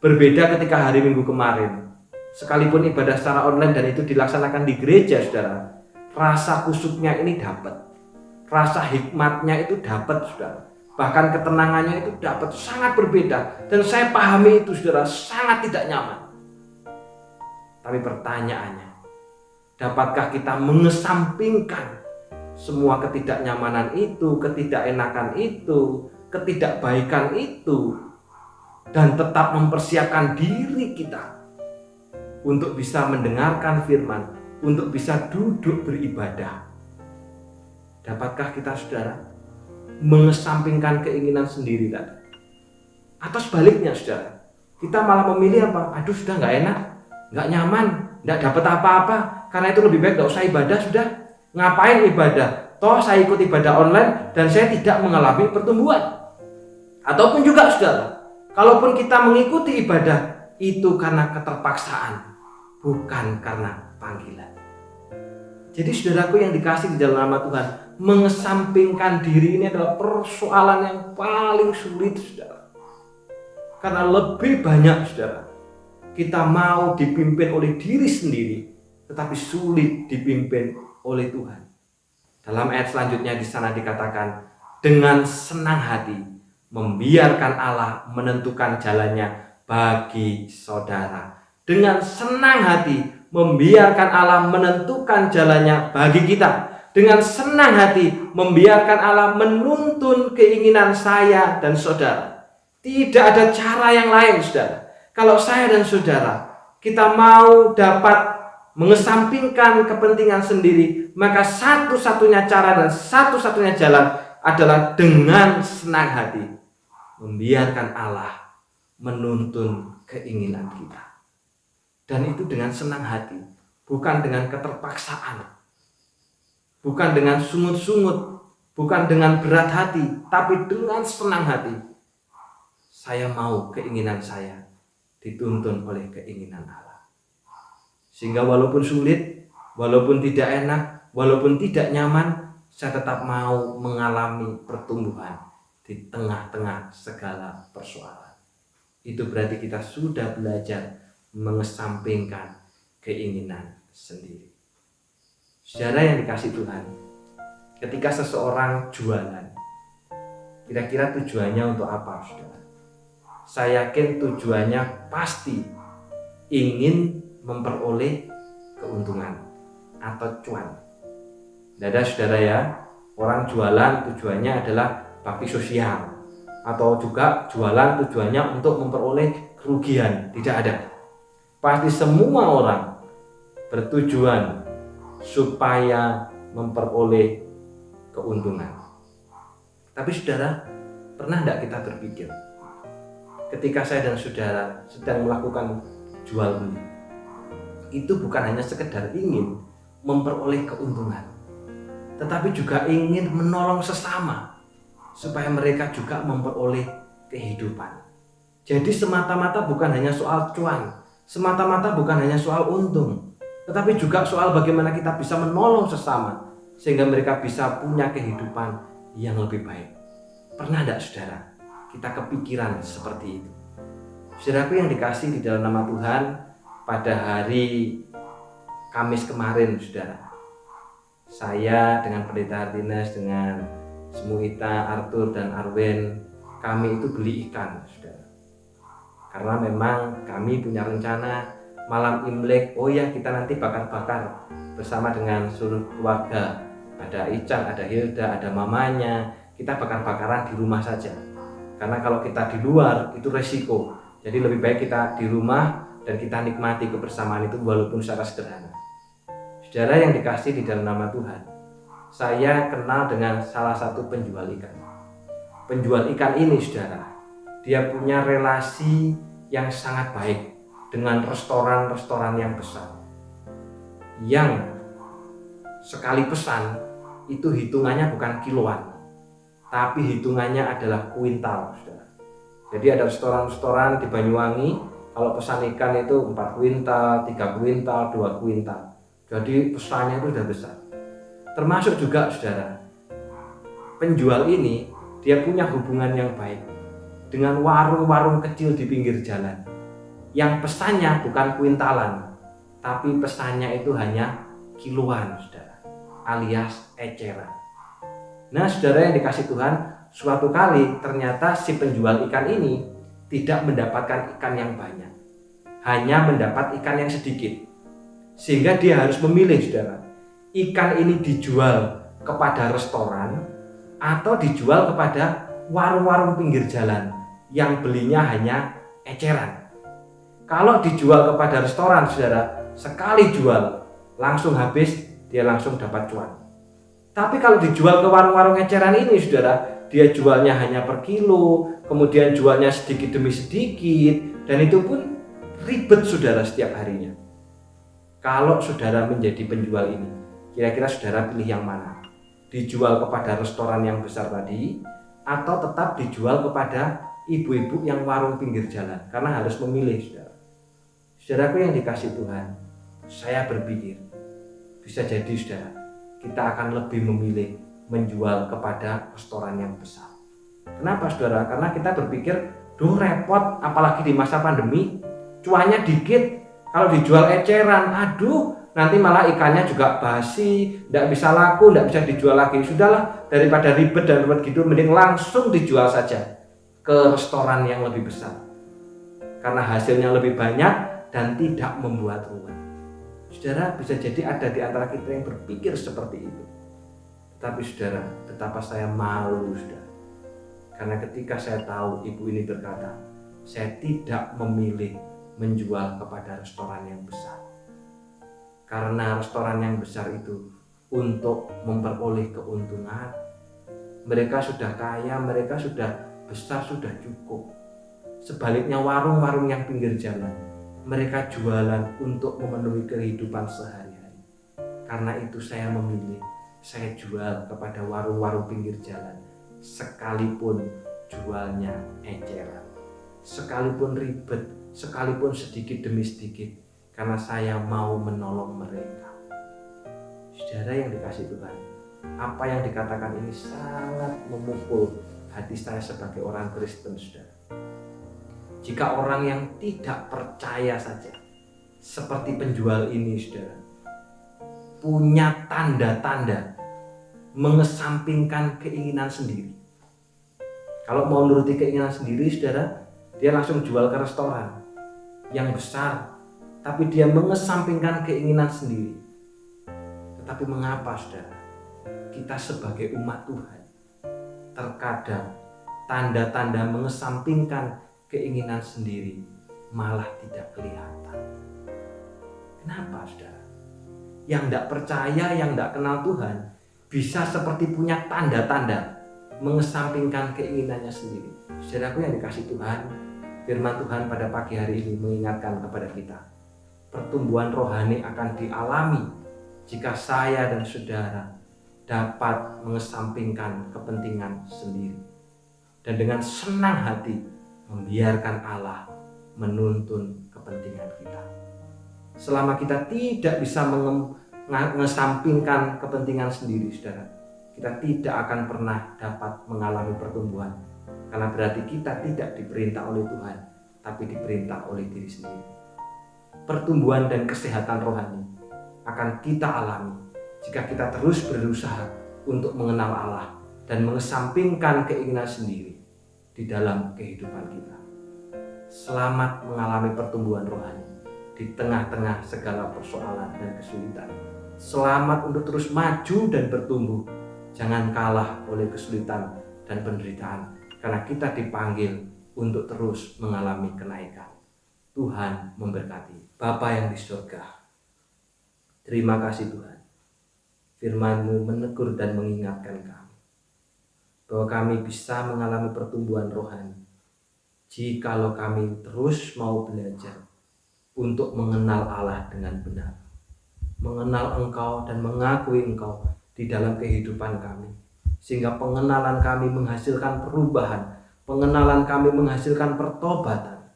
Berbeda ketika hari Minggu kemarin. Sekalipun ibadah secara online dan itu dilaksanakan di gereja, saudara, rasa khusyuknya ini dapat, rasa hikmatnya itu dapat, saudara. Bahkan ketenangannya itu dapat, sangat berbeda. Dan saya pahami itu, saudara, sangat tidak nyaman. Tapi pertanyaannya, dapatkah kita mengesampingkan semua ketidaknyamanan itu, ketidakenakan itu, ketidakbaikan itu, dan tetap mempersiapkan diri kita untuk bisa mendengarkan firman, untuk bisa duduk beribadah? Dapatkah kita, saudara, mengesampingkan keinginan sendiri tadi? Atau sebaliknya, saudara, kita malah memilih apa? Aduh, sudah nggak enak, nggak nyaman, nggak dapat apa-apa, karena itu lebih baik nggak usah ibadah, sudah. Ngapain ibadah? Toh saya ikut ibadah online dan saya tidak mengalami pertumbuhan. Ataupun juga, saudara, kalaupun kita mengikuti ibadah, itu karena keterpaksaan, bukan karena panggilan. Jadi, saudaraku yang dikasih di dalam nama Tuhan, mengesampingkan diri ini adalah persoalan yang paling sulit, saudara. Karena lebih banyak, saudara, kita mau dipimpin oleh diri sendiri, tetapi sulit dipimpin oleh Tuhan. Dalam ayat selanjutnya di sana dikatakan, dengan senang hati membiarkan Allah menentukan jalannya bagi saudara. Dengan senang hati membiarkan Allah menentukan jalannya bagi kita. dengan senang hati membiarkan Allah menuntun keinginan saya dan saudara. Tidak ada cara yang lain, saudara. Kalau saya dan saudara kita mau dapat mengesampingkan kepentingan sendiri, maka satu-satunya cara dan satu-satunya jalan adalah dengan senang hati membiarkan Allah menuntun keinginan kita. Dan itu dengan senang hati, bukan dengan keterpaksaan, bukan dengan sungut-sungut, bukan dengan berat hati, tapi dengan senang hati. Saya mau keinginan saya dituntun oleh keinginan Allah. Sehingga walaupun sulit, walaupun tidak enak, walaupun tidak nyaman, saya tetap mau mengalami pertumbuhan di tengah-tengah segala persoalan. Itu berarti kita sudah belajar mengesampingkan keinginan sendiri. Saudara yang dikasih Tuhan, ketika seseorang jualan, kira-kira tujuannya untuk apa, saudara? Saya yakin tujuannya pasti ingin memperoleh keuntungan atau cuan. Tidak ada, saudara ya, orang jualan tujuannya adalah bakti sosial, atau juga jualan tujuannya untuk memperoleh kerugian. Tidak ada. Pasti semua orang bertujuan supaya memperoleh keuntungan. Tapi saudara, pernah tidak kita berpikir ketika saya dan saudara sedang melakukan jual beli, itu bukan hanya sekedar ingin memperoleh keuntungan, tetapi juga ingin menolong sesama supaya mereka juga memperoleh kehidupan. Jadi semata-mata bukan hanya soal cuan, semata-mata bukan hanya soal untung, tetapi juga soal bagaimana kita bisa menolong sesama sehingga mereka bisa punya kehidupan yang lebih baik. Pernah tidak, saudara, kita kepikiran seperti itu? Saudaraku yang dikasih di dalam nama Tuhan, pada hari Kamis kemarin, saudara, saya dengan Pendeta Artines, dengan Semuita, Arthur, dan Arwen, kami itu beli ikan, saudara. Karena memang kami punya rencana malam Imlek, oh ya kita nanti bakar-bakar bersama dengan seluruh keluarga. Ada Ican, ada Hilda, ada mamanya. Kita bakar-bakaran di rumah saja. Karena kalau kita di luar itu resiko. Jadi lebih baik kita di rumah dan kita nikmati kebersamaan itu walaupun secara sederhana. Saudara yang dikasih di dalam nama Tuhan, saya kenal dengan salah satu penjual ikan. Penjual ikan ini, saudara, dia punya relasi yang sangat baik dengan restoran-restoran yang besar, yang sekali pesan itu hitungannya bukan kiloan, tapi hitungannya adalah kuintal, saudara. Jadi ada restoran-restoran di Banyuwangi, kalau pesan ikan itu 4 kuintal, 3 kuintal, 2 kuintal. Jadi pesannya itu sudah besar. Termasuk juga, saudara, penjual ini dia punya hubungan yang baik dengan warung-warung kecil di pinggir jalan, yang pesannya bukan kuintalan, tapi pesannya itu hanya kiloan, saudara, alias eceran. Nah, saudara yang dikasih Tuhan, suatu kali ternyata si penjual ikan ini tidak mendapatkan ikan yang banyak, hanya mendapat ikan yang sedikit, sehingga dia harus memilih, saudara, ikan ini dijual kepada restoran atau dijual kepada warung-warung pinggir jalan yang belinya hanya eceran. Kalau dijual kepada restoran, saudara, sekali jual langsung habis, dia langsung dapat cuan. Tapi kalau dijual ke warung-warung eceran ini, saudara, dia jualnya hanya per kilo, kemudian jualnya sedikit demi sedikit, dan itu pun ribet, saudara, setiap harinya. Kalau saudara menjadi penjual ini, kira-kira saudara pilih yang mana? Dijual kepada restoran yang besar tadi, atau tetap dijual kepada ibu-ibu yang warung pinggir jalan? Karena harus memilih, saudara. Saudaraku yang dikasih Tuhan, saya berpikir bisa jadi, saudara, kita akan lebih memilih menjual kepada restoran yang besar. Kenapa, saudara? Karena kita berpikir, duh repot, apalagi di masa pandemi, cuannya dikit. Kalau dijual eceran, aduh, nanti malah ikannya juga basi, tidak bisa laku, tidak bisa dijual lagi. Sudahlah, daripada ribet dan ribet gitu, mending langsung dijual saja ke restoran yang lebih besar, karena hasilnya lebih banyak dan tidak membuat ruwet. Saudara, bisa jadi ada di antara kita yang berpikir seperti itu. Tetapi saudara, betapa saya malu saudara. Karena ketika saya tahu ibu ini berkata, saya tidak memilih menjual kepada restoran yang besar. Karena restoran yang besar itu untuk memperoleh keuntungan. Mereka sudah kaya, mereka sudah besar, sudah cukup. Sebaliknya warung-warung yang pinggir jalan, mereka jualan untuk memenuhi kehidupan sehari-hari. Karena itu saya memilih, saya jual kepada warung-warung pinggir jalan, sekalipun jualnya eceran, sekalipun ribet, sekalipun sedikit demi sedikit, karena saya mau menolong mereka. Saudara yang dikasihi Tuhan, apa yang dikatakan ini sangat memukul hati saya sebagai orang Kristen, saudara. Jika orang yang tidak percaya saja, seperti penjual ini, saudara, punya tanda-tanda mengesampingkan keinginan sendiri. Kalau mau nuruti keinginan sendiri, saudara, dia langsung jual ke restoran yang besar, tapi dia mengesampingkan keinginan sendiri. Tetapi mengapa, saudara, kita sebagai umat Tuhan terkadang tanda-tanda mengesampingkan keinginan sendiri malah tidak kelihatan? Kenapa, saudara? Yang tidak percaya, yang tidak kenal Tuhan bisa seperti punya tanda-tanda mengesampingkan keinginannya sendiri. Saudaraku yang dikasihi Tuhan, firman Tuhan pada pagi hari ini mengingatkan kepada kita, pertumbuhan rohani akan dialami jika saya dan saudara dapat mengesampingkan kepentingan sendiri dan dengan senang hati membiarkan Allah menuntun kepentingan kita. Selama kita tidak bisa mengesampingkan kepentingan sendiri, saudara, kita tidak akan pernah dapat mengalami pertumbuhan, karena berarti kita tidak diperintah oleh Tuhan, tapi diperintah oleh diri sendiri. Pertumbuhan dan kesehatan rohani akan kita alami jika kita terus berusaha untuk mengenal Allah dan mengesampingkan keinginan sendiri di dalam kehidupan kita. Selamat mengalami pertumbuhan rohani di tengah-tengah segala persoalan dan kesulitan. Selamat untuk terus maju dan bertumbuh. Jangan kalah oleh kesulitan dan penderitaan, karena kita dipanggil untuk terus mengalami kenaikan. Tuhan memberkati. Bapa yang di surga, terima kasih Tuhan. Firman-Mu menegur dan mengingatkan kami bahwa kami bisa mengalami pertumbuhan rohani jikalau kami terus mau belajar untuk mengenal Allah dengan benar, mengenal Engkau dan mengakui Engkau di dalam kehidupan kami, sehingga pengenalan kami menghasilkan perubahan, pengenalan kami menghasilkan pertobatan.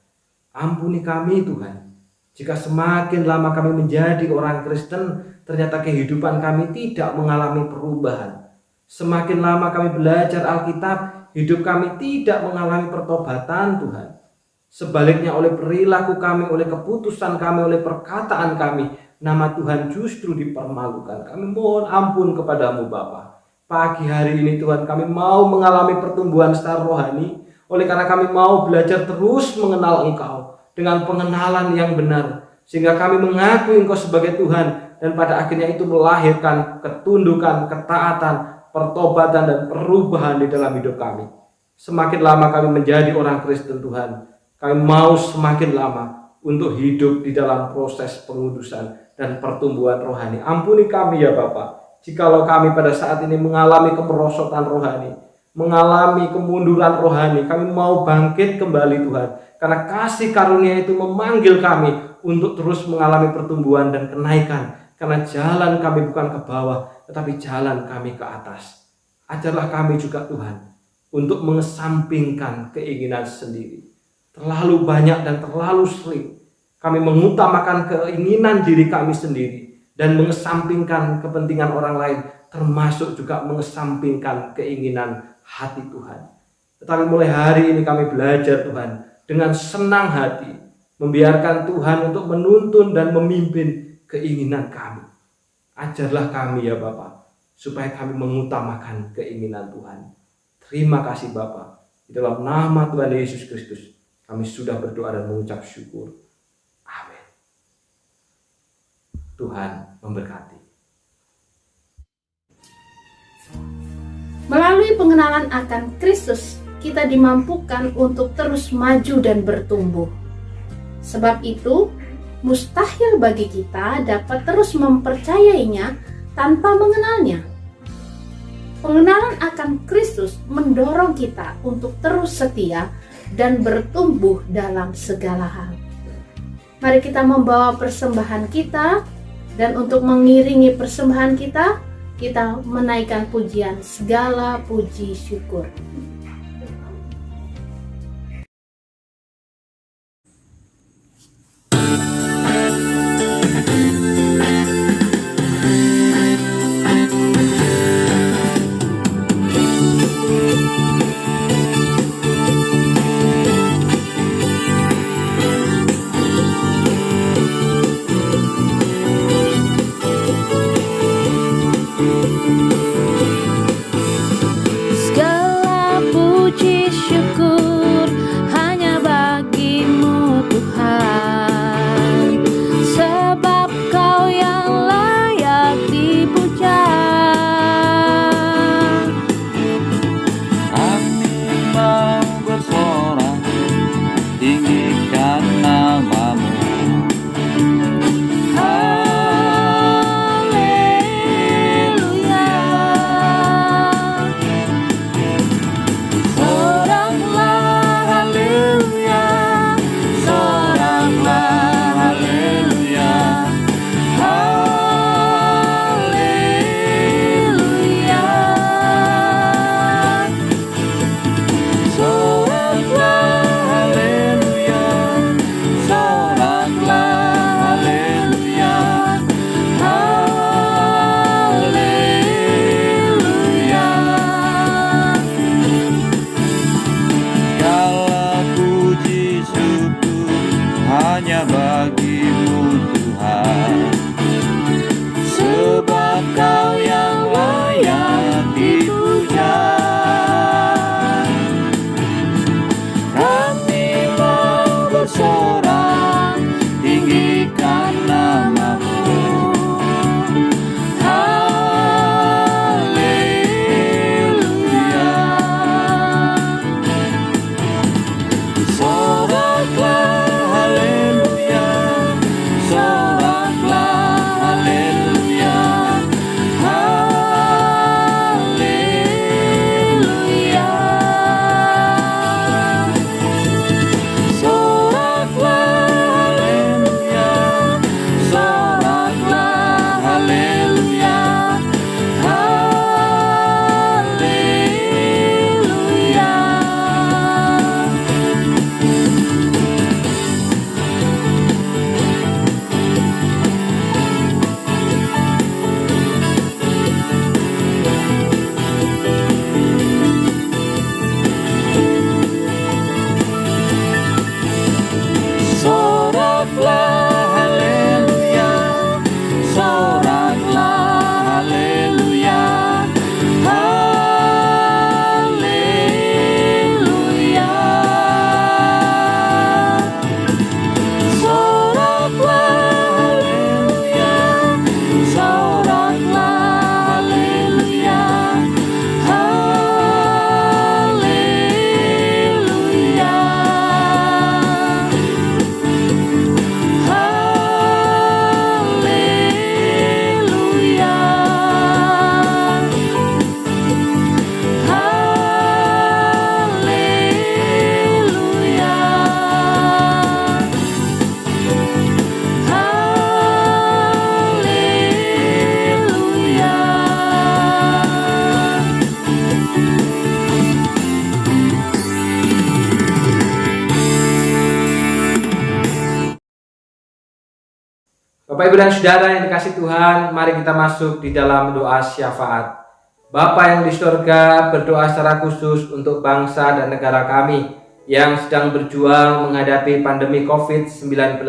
Ampuni kami Tuhan, jika semakin lama kami menjadi orang Kristen, ternyata kehidupan kami tidak mengalami perubahan. Semakin lama kami belajar Alkitab, hidup kami tidak mengalami pertobatan Tuhan. Sebaliknya oleh perilaku kami, oleh keputusan kami, oleh perkataan kami, nama Tuhan justru dipermalukan. Kami mohon ampun kepadamu Bapa. Pagi hari ini Tuhan, kami mau mengalami pertumbuhan secara rohani, oleh karena kami mau belajar terus mengenal Engkau dengan pengenalan yang benar, sehingga kami mengakui Engkau sebagai Tuhan, dan pada akhirnya itu melahirkan ketundukan, ketaatan, pertobatan dan perubahan di dalam hidup kami. Semakin lama kami menjadi orang Kristen Tuhan, kami mau semakin lama untuk hidup di dalam proses pengudusan dan pertumbuhan rohani. Ampuni kami ya Bapa, jikalau kami pada saat ini mengalami kemerosotan rohani, mengalami kemunduran rohani. Kami mau bangkit kembali Tuhan, karena kasih karunia itu memanggil kami untuk terus mengalami pertumbuhan dan kenaikan. Karena jalan kami bukan ke bawah, tetapi jalan kami ke atas. Ajarlah kami juga Tuhan untuk mengesampingkan keinginan sendiri. Terlalu banyak dan terlalu sering kami mengutamakan keinginan diri kami sendiri dan mengesampingkan kepentingan orang lain, termasuk juga mengesampingkan keinginan hati Tuhan. Tetapi mulai hari ini kami belajar Tuhan dengan senang hati membiarkan Tuhan untuk menuntun dan memimpin keinginan kami. Ajarlah kami ya Bapa, supaya kami mengutamakan keinginan Tuhan. Terima kasih Bapa. Di dalam nama Tuhan Yesus Kristus kami sudah berdoa dan mengucap syukur. Amin. Tuhan memberkati. Melalui pengenalan akan Kristus, kita dimampukan untuk terus maju dan bertumbuh. Sebab itu, mustahil bagi kita dapat terus mempercayainya tanpa mengenalnya. Pengenalan akan Kristus mendorong kita untuk terus setia dan bertumbuh dalam segala hal. Mari kita membawa persembahan kita, dan untuk mengiringi persembahan kita menaikkan pujian segala puji syukur. Segala puji syukur hanya bagimu Tuhan, sebab Kau yang layak dipuja. Kami mau bersorak, tinggikan namamu. Haleluya. Soraklah haleluya, Soraklah haleluya, haleluya. soraklah haleluya, soraklah haleluya, haleluya. Segala puji syukur hanya bagimu Tuhan, sebab Kau yang layak dipuja. Kami mau bersorak, tinggikan namamu. Haleluya. Soraklah haleluya, soraklah haleluya, haleluya. Soraklah haleluya, soraklah haleluya, haleluya. Soraklah haleluya, soraklah haleluya, haleluya. Soraklah haleluya, soraklah haleluya, haleluya. Bapak, Ibu, dan Saudara yang dikasih Tuhan, mari kita masuk di dalam doa syafaat. Bapa yang di surga, berdoa secara khusus untuk bangsa dan negara kami yang sedang berjuang menghadapi pandemi COVID-19,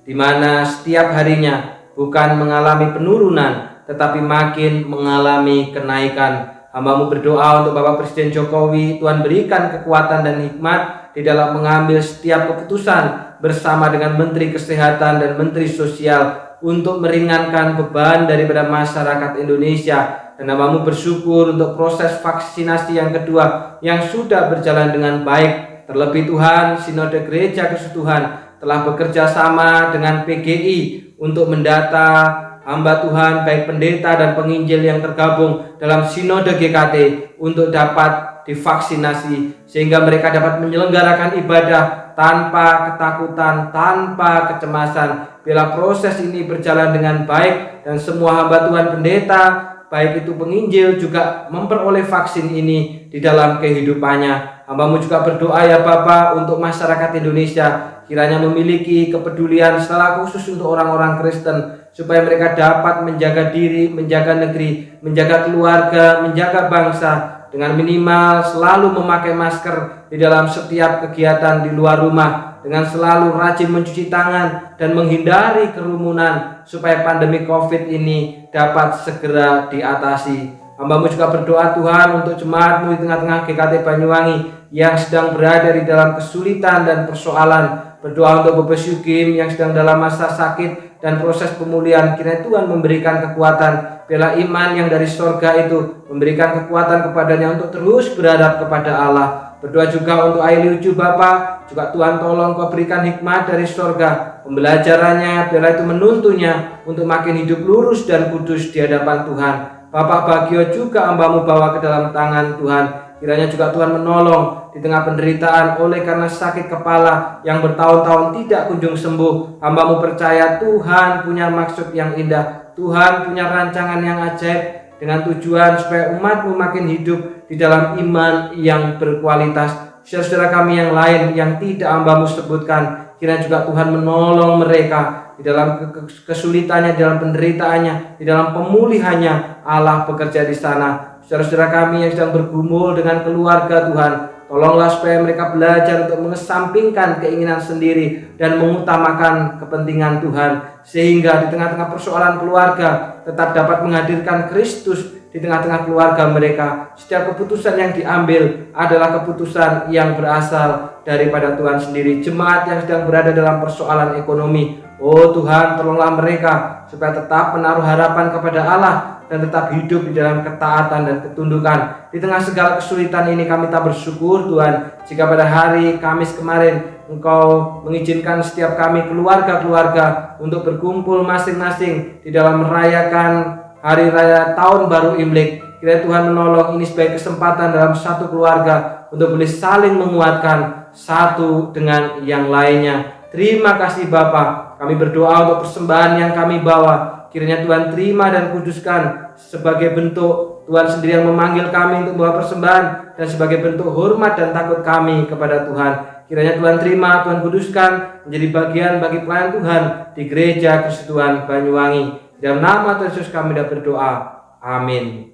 di mana setiap harinya bukan mengalami penurunan, tetapi makin mengalami kenaikan. Hamba-Mu berdoa untuk Bapak Presiden Jokowi, Tuhan berikan kekuatan dan hikmat di dalam mengambil setiap keputusan bersama dengan Menteri Kesehatan dan Menteri Sosial untuk meringankan beban daripada masyarakat Indonesia Dan hambamu bersyukur untuk proses vaksinasi yang kedua yang sudah berjalan dengan baik. Terlebih Tuhan, Sinode Gereja Kristus Tuhan telah bekerja sama dengan PGI untuk mendata hamba Tuhan baik pendeta dan penginjil yang tergabung dalam Sinode GKT untuk dapat divaksinasi sehingga mereka dapat menyelenggarakan ibadah tanpa ketakutan, tanpa kecemasan. Bila proses ini berjalan dengan baik dan semua hamba Tuhan pendeta baik itu penginjil juga memperoleh vaksin ini di dalam kehidupannya. Hambamu juga berdoa ya Bapa untuk masyarakat Indonesia, kiranya memiliki kepedulian secara khusus untuk orang-orang Kristen, supaya mereka dapat menjaga diri, menjaga negeri, menjaga keluarga, menjaga bangsa, dengan minimal selalu memakai masker di dalam setiap kegiatan di luar rumah, dengan selalu rajin mencuci tangan dan menghindari kerumunan, supaya pandemi COVID ini dapat segera diatasi. Hambamu juga berdoa Tuhan untuk jemaatmu di tengah-tengah GKT Banyuwangi yang sedang berada di dalam kesulitan dan persoalan. Berdoa untuk Bapak Syukim yang sedang dalam masa sakit dan proses pemulihan. Kiranya Tuhan memberikan kekuatan, bela iman yang dari sorga itu, memberikan kekuatan kepadanya untuk terus berharap kepada Allah. Berdoa juga untuk Aili Uju Bapa, juga Tuhan tolong Kau berikan hikmat dari sorga, pembelajarannya, bila itu menuntunnya untuk makin hidup lurus dan kudus di hadapan Tuhan. Bapak Bagio juga hambamu bawa ke dalam tangan Tuhan. Kiranya juga Tuhan menolong di tengah penderitaan oleh karena sakit kepala yang bertahun-tahun tidak kunjung sembuh. Hambamu percaya Tuhan punya maksud yang indah, Tuhan punya rancangan yang ajaib dengan tujuan supaya umatmu makin hidup di dalam iman yang berkualitas. Saudara-saudara kami yang lain yang tidak hambamu sebutkan, kiranya juga Tuhan menolong mereka di dalam kesulitannya, di dalam penderitaannya, di dalam pemulihannya. Allah bekerja di sana. Saudara-saudara kami yang sedang bergumul dengan keluarga Tuhan, tolonglah supaya mereka belajar untuk mengesampingkan keinginan sendiri dan mengutamakan kepentingan Tuhan, sehingga di tengah-tengah persoalan keluarga tetap dapat menghadirkan Kristus di tengah-tengah keluarga mereka. Setiap keputusan yang diambil adalah keputusan yang berasal daripada Tuhan sendiri. Jemaat yang sedang berada dalam persoalan ekonomi, oh Tuhan, tolonglah mereka supaya tetap menaruh harapan kepada Allah dan tetap hidup di dalam ketaatan dan ketundukan. Di tengah segala kesulitan ini kami tak bersyukur Tuhan, jika pada hari Kamis kemarin Engkau mengizinkan setiap kami keluarga-keluarga untuk berkumpul masing-masing di dalam merayakan Hari Raya Tahun Baru Imlek. Kiranya Tuhan menolong ini sebagai kesempatan dalam satu keluarga untuk boleh saling menguatkan satu dengan yang lainnya. Terima kasih Bapa. Kami berdoa untuk persembahan yang kami bawa. Kiranya Tuhan terima dan kuduskan sebagai bentuk Tuhan sendiri yang memanggil kami untuk membawa persembahan, dan sebagai bentuk hormat dan takut kami kepada Tuhan. Kiranya Tuhan terima, Tuhan kuduskan menjadi bagian bagi pelayan Tuhan di Gereja Kristus Tuhan Banyuwangi. Dalam nama Tuhan Yesus kami dah berdoa. Amin.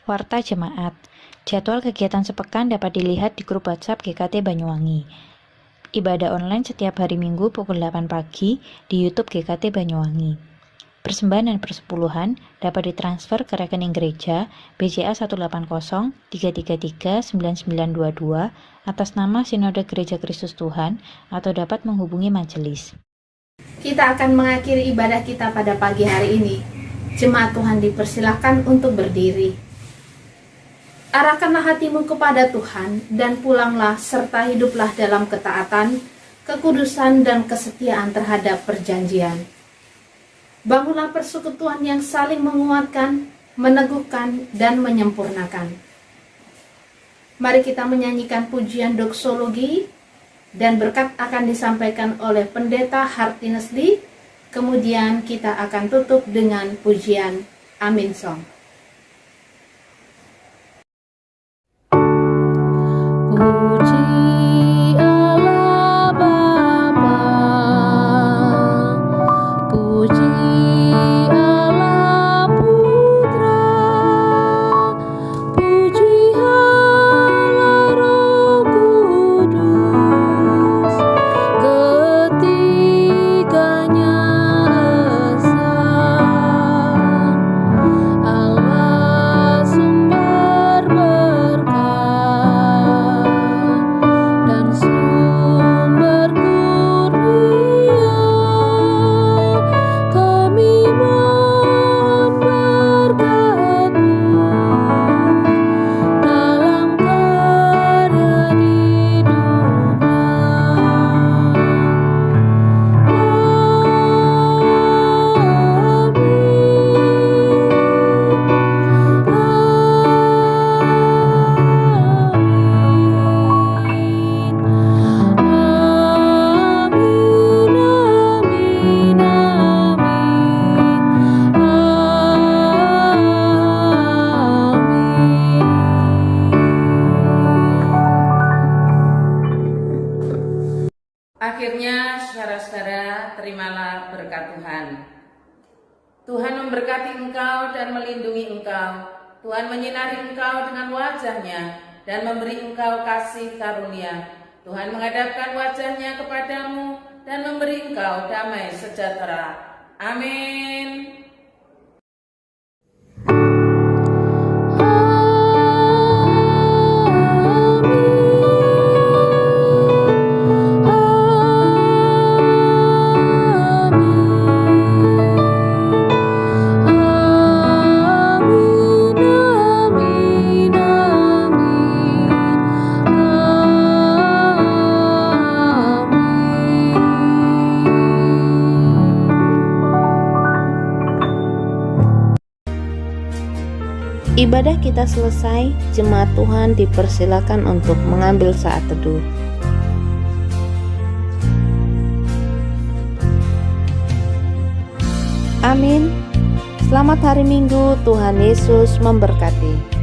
Warta Jemaat. Jadwal kegiatan sepekan dapat dilihat di grup WhatsApp GKT Banyuwangi. Ibadah online setiap hari Minggu pukul 8 pagi di YouTube GKT Banyuwangi. Persembahan dan persepuluhan dapat ditransfer ke rekening gereja BCA 180-333-9922 atas nama Sinode Gereja Kristus Tuhan, atau dapat menghubungi majelis. Kita akan mengakhiri ibadah kita pada pagi hari ini. Jemaat Tuhan dipersilakan untuk berdiri. Arahkanlah hatimu kepada Tuhan dan pulanglah serta hiduplah dalam ketaatan, kekudusan dan kesetiaan terhadap perjanjian. Bangunlah persekutuan yang saling menguatkan, meneguhkan dan menyempurnakan. Mari kita menyanyikan pujian doksologi, dan berkat akan disampaikan oleh Pendeta Hartinus Lee. Kemudian kita akan tutup dengan pujian Amin Song. Puji Allah Bapa, puji Allah Putra, puji Allah Roh Kudus, ketiganya esa. Akhirnya, saudara-saudara, terimalah berkat Tuhan. Tuhan memberkati engkau dan melindungi engkau. Tuhan menyinari engkau dengan wajah-Nya dan memberi engkau kasih karunia. Tuhan menghadapkan wajah-Nya kepadamu dan memberi engkau damai sejahtera. Amin. Ibadah kita selesai, jemaat Tuhan dipersilakan untuk mengambil saat teduh. Amin. Selamat hari Minggu, Tuhan Yesus memberkati.